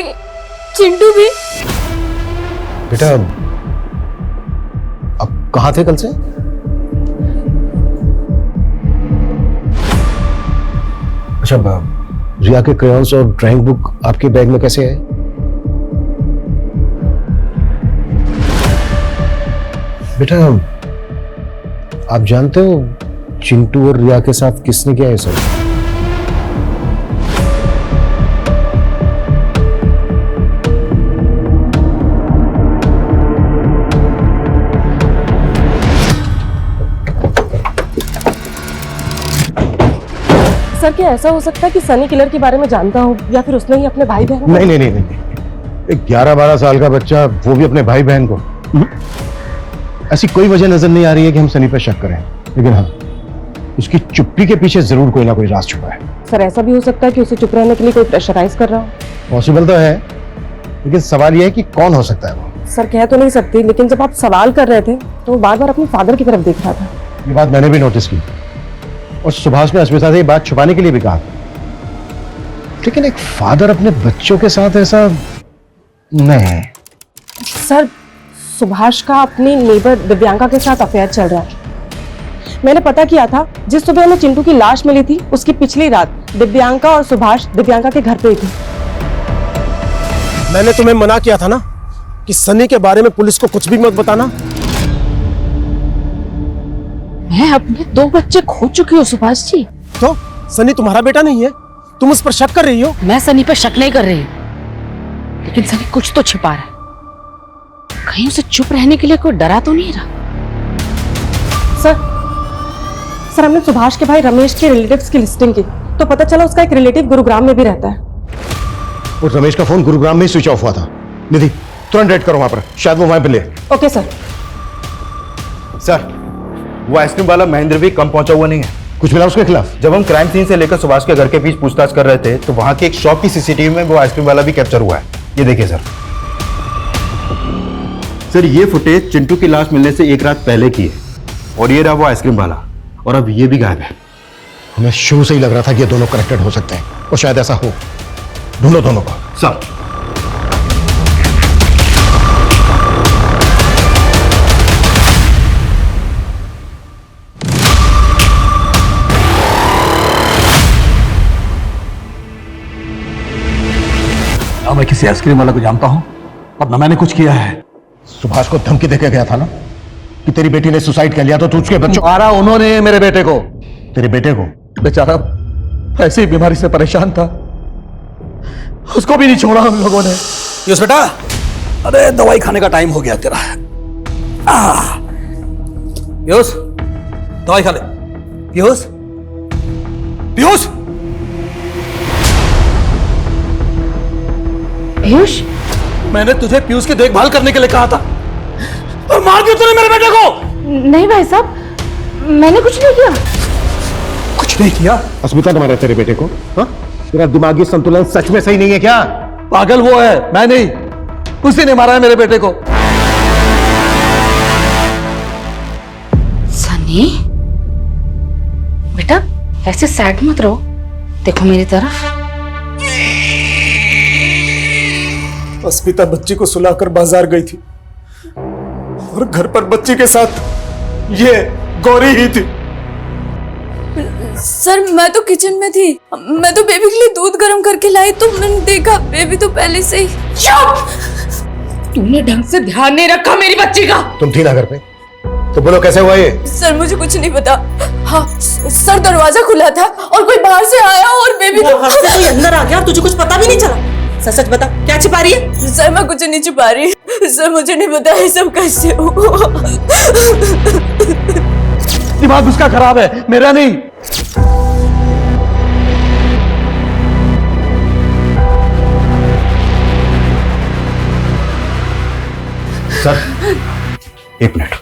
चिंटू भी? बेटा, अब कहां थे कल से? अच्छा, रिया के क्रेयॉन्स और ड्राइंग बुक आपके बैग में कैसे है? बेटा, आप जानते हो चिंटू और रिया के साथ किसने किया है सब? सर, क्या ऐसा हो सकता है कि सनी किलर के बारे में जानता हो, या फिर उसने ही अपने भाई बहन को? नहीं, एक 11-12 साल का बच्चा, वो भी अपने भाई बहन को। ऐसी कोई वजह नजर नहीं आ रही है कि हम सनी पर शक करें, लेकिन हाँ, उसकी चुप्पी के पीछे जरूर कोई ना कोई राज छुपा है। सर, ऐसा भी हो सकता है कि उसे चुप रहने के लिए कोई प्रेशराइज कर रहा हो। पॉसिबल तो है, लेकिन सवाल यह है कि कौन हो सकता है वो? सर, कह तो नहीं सकती, लेकिन जब आप सवाल कर रहे थे तो वो बार बार अपने फादर की तरफ देख रहा था। ये बात मैंने भी नोटिस की, और सुभाष ने अस्मिता से ये बात छुपाने के लिए भी कहा, लेकिन एक फादर अपने बच्चों के साथ ऐसा नहीं। सर, सुभाष का अपनी नेबर दिव्यांका के साथ अफेयर चल रहा है। मैंने पता किया था, जिस सुबह हमें चिंटू की लाश मिली थी उसकी पिछली रात दिव्यांका और सुभाष दिव्यांका के घर पे ही थे। मैंने तुम्हें मना किया था ना कि सनी के बारे में पुलिस को कुछ भी मत बताना। मैं अपने 2 बच्चे खो चुकी हूँ सुभाष जी। तो सनी तुम्हारा बेटा नहीं है? तुम उस पर शक कर रही हो? मैं सनी पर शक नहीं कर रही, लेकिन सनी कुछ तो छिपा रहा है। कहीं उसे चुप रहने के लिए कोई डरा तो नहीं रहा? सर हमने सुभाष के भाई रमेश के रिलेटिव्स की लिस्टिंग की, तो पता चला उसका एक रिलेटिव गुरुग्राम में भी रहता है। और रमेश का फोन गुरुग्राम में स्विच ऑफ हुआ था। निधि तुरंत रेड करो वहां पर, शायद वो वहां पे ले। Okay sir. सर, वो आइसक्रीम वाला महेंद्र भी कम पहुंचा हुआ नहीं है। कुछ मिला उसके खिलाफ? जब हम क्राइम सीन से लेकर सुभाष के घर के बीच पूछताछ कर रहे थे तो वहां की एक शॉप की सीसीटीवी में वो आइसक्रीम वाला भी कैप्चर हुआ है। ये देखिए सर, ये फुटेज चिंटू की लाश मिलने से 1 रात पहले की है, और ये रहा वो आइसक्रीम वाला, और अब ये भी गायब है। हमें शुरू से ही लग रहा था कि ये दोनों कनेक्टेड हो सकते हैं, और शायद ऐसा हो। ढूंढो दोनों को। सर, ना मैं किसी आइसक्रीम वाला को जानता हूं और ना मैंने कुछ किया है। सुभाष को धमकी देके गया था ना कि तेरी बेटी ने सुसाइड कर लिया, तो तू उसके बच्चों मारा उन्होंने मेरे बेटे को। तेरे बेटे को? बेचारा ऐसी बीमारी से परेशान था, उसको भी नहीं छोड़ा हम लोगों ने। पीयूष बेटा, अरे दवाई खाने का टाइम हो गया तेरा। पीयूष, दवाई खा ले। पीयूष, पीयूष, पीयूष, मैंने तुझे पीयूष की देखभाल करने के लिए कहा था, और मार दिया तूने मेरे बेटे को। नहीं भाई साहब, मैंने कुछ नहीं किया। कुछ नहीं किया? अस्मिता ने मारा तेरे बेटे को? हाँ? तेरा दिमागी संतुलन सच में सही नहीं है क्या? पागल वो है, मैं नहीं। उसी ने मारा है मेरे बेटे को। सनी बेटा, ऐसे सैड मत रहो, देखो मेरी तरफ। अस्मिता बच्ची को सुलाकर बाजार गई थी, और घर पर बच्ची के साथ ये गौरी ही थी। सर मैं तो किचन में थी, मैं तो बेबी के लिए दूध गर्म करके लाई, तो मैंने देखा बेबी तो पहले से ही। तूने ढंग से ध्यान नहीं रखा मेरी बच्ची का। तुम थी ना घर पे, तो बोलो कैसे हुआ ये? सर मुझे कुछ नहीं पता। हाँ सर, दरवाजा खुला था और कोई बाहर से आया और बेबी तो कोई अंदर आ गया और तुझे कुछ पता भी नहीं चला। सच सच बता, क्या छिपा रही है? सर मैं कुछ नहीं छिपा रही, सर मुझे नहीं पता ये सब कैसे हुआ। दिमाग उसका खराब है, मेरा नहीं। Sir, 1 minute.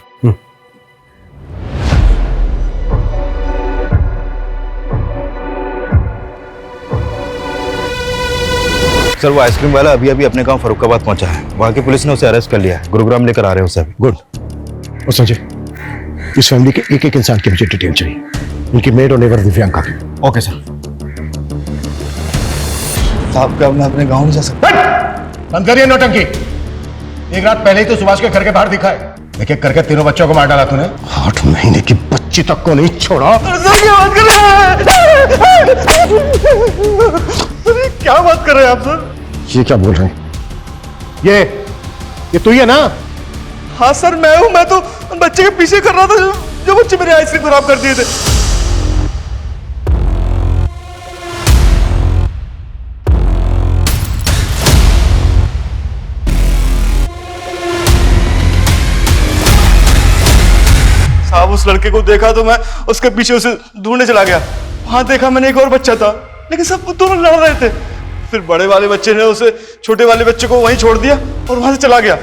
सर, वो आइसक्रीम वाला अभी अभी अपने गांव फरुखाबाद पहुंचा है। वहां की पुलिस ने उसे अरेस्ट कर लिया है। गुरुग्राम लेकर आ रहे हैं उसे अभी। गुड। और संजय, इस फैमिली के एक एक इंसान की मुझे डिटेल चाहिए, उनकी मेड और नेबर दिव्यांका की। Okay sir. साहब, क्या मैं अपने गांव नहीं जा सकता? बंद करिए नौटंकी। 1 रात पहले ही तो सुभाष के घर के बाहर दिखा है। एक एक करके 3 बच्चों को मार डाला तूने। 8 महीने की बच्ची तक को नहीं छोड़ा। क्या बात कर रहे हैं आप सर? ये क्या बोल रहे हैं? ये तू ही है ना? हाँ सर, मैं हूँ। मैं तो बच्चे के पीछे कर रहा था जो बच्चे मेरे आइसक्रीम खराब कर दिए थे। साहब, उस लड़के को देखा तो मैं उसके पीछे उसे ढूंढने चला गया। वहां देखा मैंने एक और बच्चा था, लेकिन सब दोनों लड़ रहे थे। फिर बड़े वाले बच्चे ने उसे छोटे वाले बच्चे को वहीं छोड़ दिया और वहां से चला गया।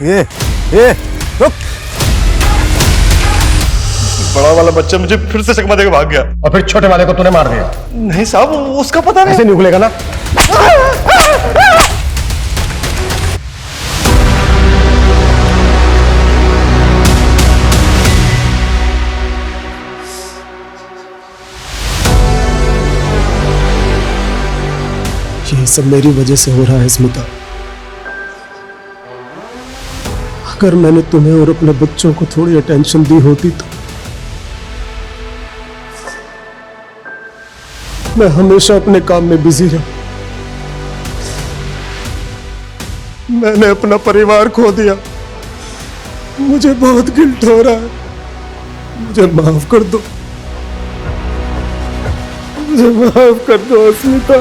ये रुक। बड़ा वाला बच्चा मुझे फिर से चकमा देकर भाग गया। और फिर छोटे वाले को तूने मार दिया? नहीं साहब, उसका पता नहीं। ऐसे नहीं उगलेगा ना। ये सब मेरी वजह से हो रहा है स्मिता। अगर मैंने तुम्हें और अपने बच्चों को थोड़ी अटेंशन दी होती तो मैं हमेशा अपने काम में बिजी रहा। मैंने अपना परिवार खो दिया, मुझे बहुत गिल्ट हो रहा है, मुझे माफ कर दो, मुझे माफ कर दो अस्मिता।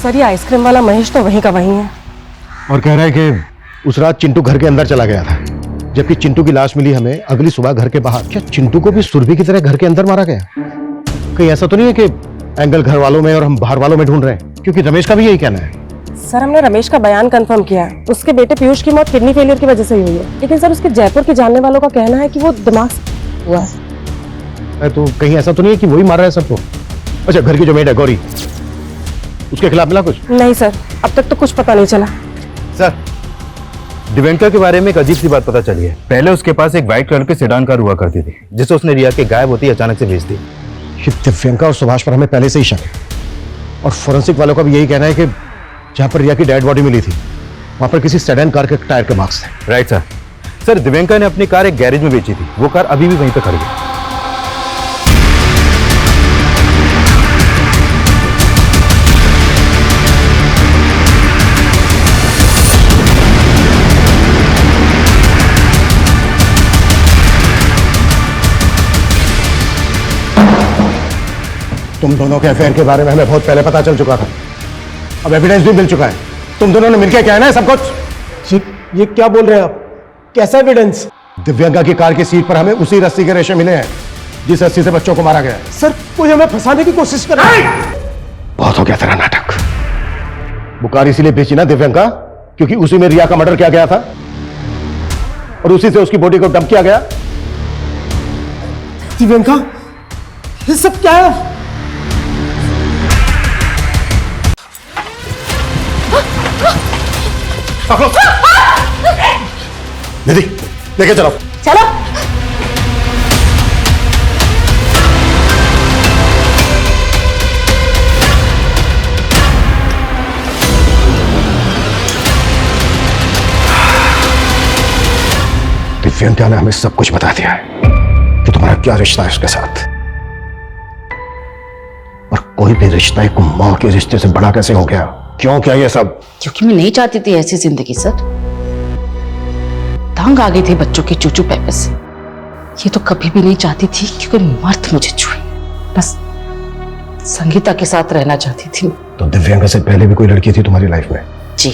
सर ये आइसक्रीम वाला महेश तो वहीं का वहीं है। और कह रहा है कि उस रात चिंटू घर के अंदर चला गया था, जबकि चिंटू की लाश मिली हमें अगली सुबह घर के बाहर। क्या चिंटू को भी सुरभि की तरह घर के अंदर मारा गया? कहीं ऐसा तो नहीं है कि एंगल घर वालों में और हम बाहर वालों में ढूंढ रहे हैं? क्योंकि रमेश का भी यही कहना है। सर हमने रमेश का बयान कंफर्म किया है, उसके बेटे पीयूष की मौत किडनी फेलियर की वजह से हुई है, लेकिन सर उसके जयपुर के जानने वालों का कहना है कि वो दिमाग से हुआ है। तो कहीं ऐसा तो नहीं है कि वही मार रहा है सबको? अच्छा, घर की जो मेड है गौरी, उसके खिलाफ मिला कुछ? नहीं सर, अब तक तो कुछ पता नहीं चला। सर, दिव्यांका के बारे में एक अजीब सी बात पता चली है। पहले उसके पास एक व्हाइट कलर की सेडान कार हुआ करती थी, जिसे उसने रिया के गायब होती अचानक से बेच दी। ये दिव्यांका और सुभाष पर हमें पहले से ही शक है, और फोरेंसिक वालों का भी यही कहना है कि जहां पर रिया की डेड बॉडी मिली थी वहां पर किसी सेडान कार के टायर के मार्क्स थे। Right sir. सर, दिव्यांका ने अपनी कार एक गैरेज में बेची थी, वो कार अभी भी वहीं पर खड़ी है। तुम दोनों के अफेयर के बारे में हमें बहुत पहले पता चल चुका था, अब एविडेंस भी मिल चुका है। तुम दोनों ने मिलकर क्या है ना सब कुछ? ये क्या बोल रहे हैं आप? कैसा एविडेंस? दिव्यांका की कार की सीट पर हमें उसी रस्सी के रेशे मिले हैं जिस रस्सी से बच्चों को मारा गया है। सर, कोई हमें फंसाने की कोशिश कर रहा है। बहुत हो गया तेरा नाटक। वो कार इसीलिए बेची ना दिव्यांका, क्योंकि उसी में रिया का मर्डर किया गया था और उसी से उसकी बॉडी को डंप किया गया। दिव्यांका, ये सब क्या है? निधि, लेके चलो। चलो। दिव्यांका ने हमें सब कुछ बता दिया है कि तुम्हारा क्या रिश्ता है उसके साथ, और कोई भी रिश्ता एक मां के रिश्ते से बड़ा कैसे हो गया? क्यों क्या ये सब? क्योंकि मैं नहीं चाहती थी ऐसी जिंदगी सर। तंग आ गई थी बच्चों के चूचू पैपे से। ये तो कभी भी नहीं चाहती थी क्योंकि मर्द मुझे छुए। बस संगीता के साथ रहना चाहती थी। तो दिव्यांका से पहले भी कोई लड़की थी तुम्हारी लाइफ में? जी,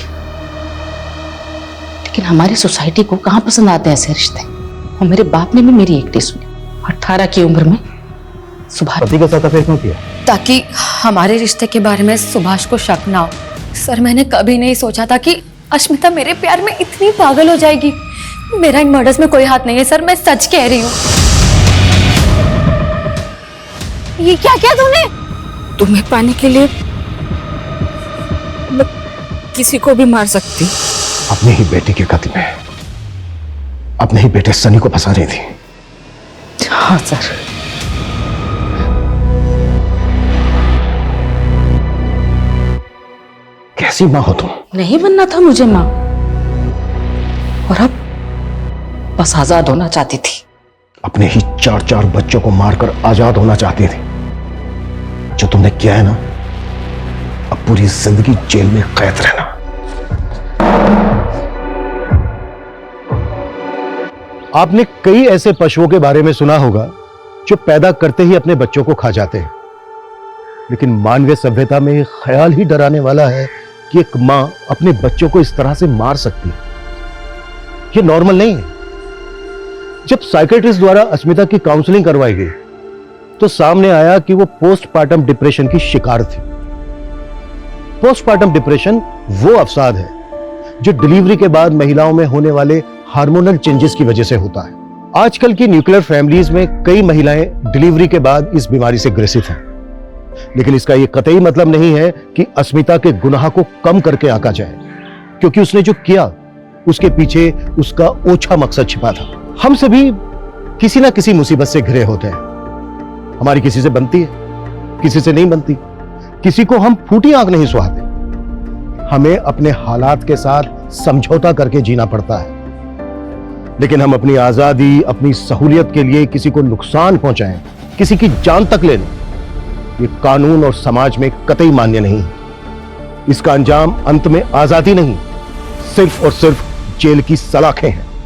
लेकिन हमारी सोसाइटी को कहाँ पसंद आते हैं ऐसे रिश्ते। और मेरे बाप ने भी मेरी एक नहीं सुनी। 18 की उम्र में सुभाष पति के साथ अफेयर क्यों किया? ताकि हमारे रिश्ते के बारे में सुभाष को शक ना हो। सर, मैंने कभी नहीं सोचा था कि अश्मिता मेरे प्यार में इतनी पागल हो जाएगी। मेरा इन मर्डर्स में कोई हाथ नहीं है सर, मैं सच कह रही हूँ। ये क्या किया तूने? तुम्हें पाने के लिए मैं किसी को भी मार सकती। अपनी ही बेटी के कत्ल में अपने ही बेटे सनी को फंसा रही थी। हाँ सर। कैसी माँ हो तुम? नहीं बनना था मुझे माँ, और अब बस आजाद होना चाहती थी। अपने ही 4 बच्चों को मारकर आजाद होना चाहती थी। जो तुमने किया है ना, अब पूरी जिंदगी जेल में कैद रहना। आपने कई ऐसे पशुओं के बारे में सुना होगा जो पैदा करते ही अपने बच्चों को खा जाते हैं, लेकिन मानवीय सभ्यता में एक ख्याल ही डराने वाला है कि एक मां अपने बच्चों को इस तरह से मार सकती है। ये नॉर्मल नहीं है। जब साइकियाट्रिस्ट द्वारा अस्मिता की काउंसलिंग करवाई गई तो सामने आया कि वो पोस्टमार्टम डिप्रेशन की शिकार थी। पोस्टमार्टम डिप्रेशन वो अवसाद है जो डिलीवरी के बाद महिलाओं में होने वाले हार्मोनल चेंजेस की वजह से होता है। आजकल की न्यूक्लियर फैमिलीज में कई महिलाएं डिलीवरी के बाद इस बीमारी से ग्रसित हैं, लेकिन इसका यह कतई मतलब नहीं है कि अस्मिता के गुनाह को कम करके आंका जाए, क्योंकि उसने जो किया उसके पीछे उसका ओछा मकसद छिपा था। हम सभी किसी ना किसी मुसीबत से घिरे होते हैं। हमारी किसी से बनती है, किसी से नहीं बनती। किसी को हम फूटी आंख नहीं सुहाते। हमें अपने हालात के साथ समझौता करके जीना पड़ता है, लेकिन हम अपनी आजादी, अपनी सहूलियत के लिए किसी को नुकसान पहुंचाएं, किसी की जान तक ले लें, ये कानून और समाज में कतई मान्य नहीं है। इसका अंजाम अंत में आजादी नहीं, सिर्फ और सिर्फ जेल की सलाखें हैं।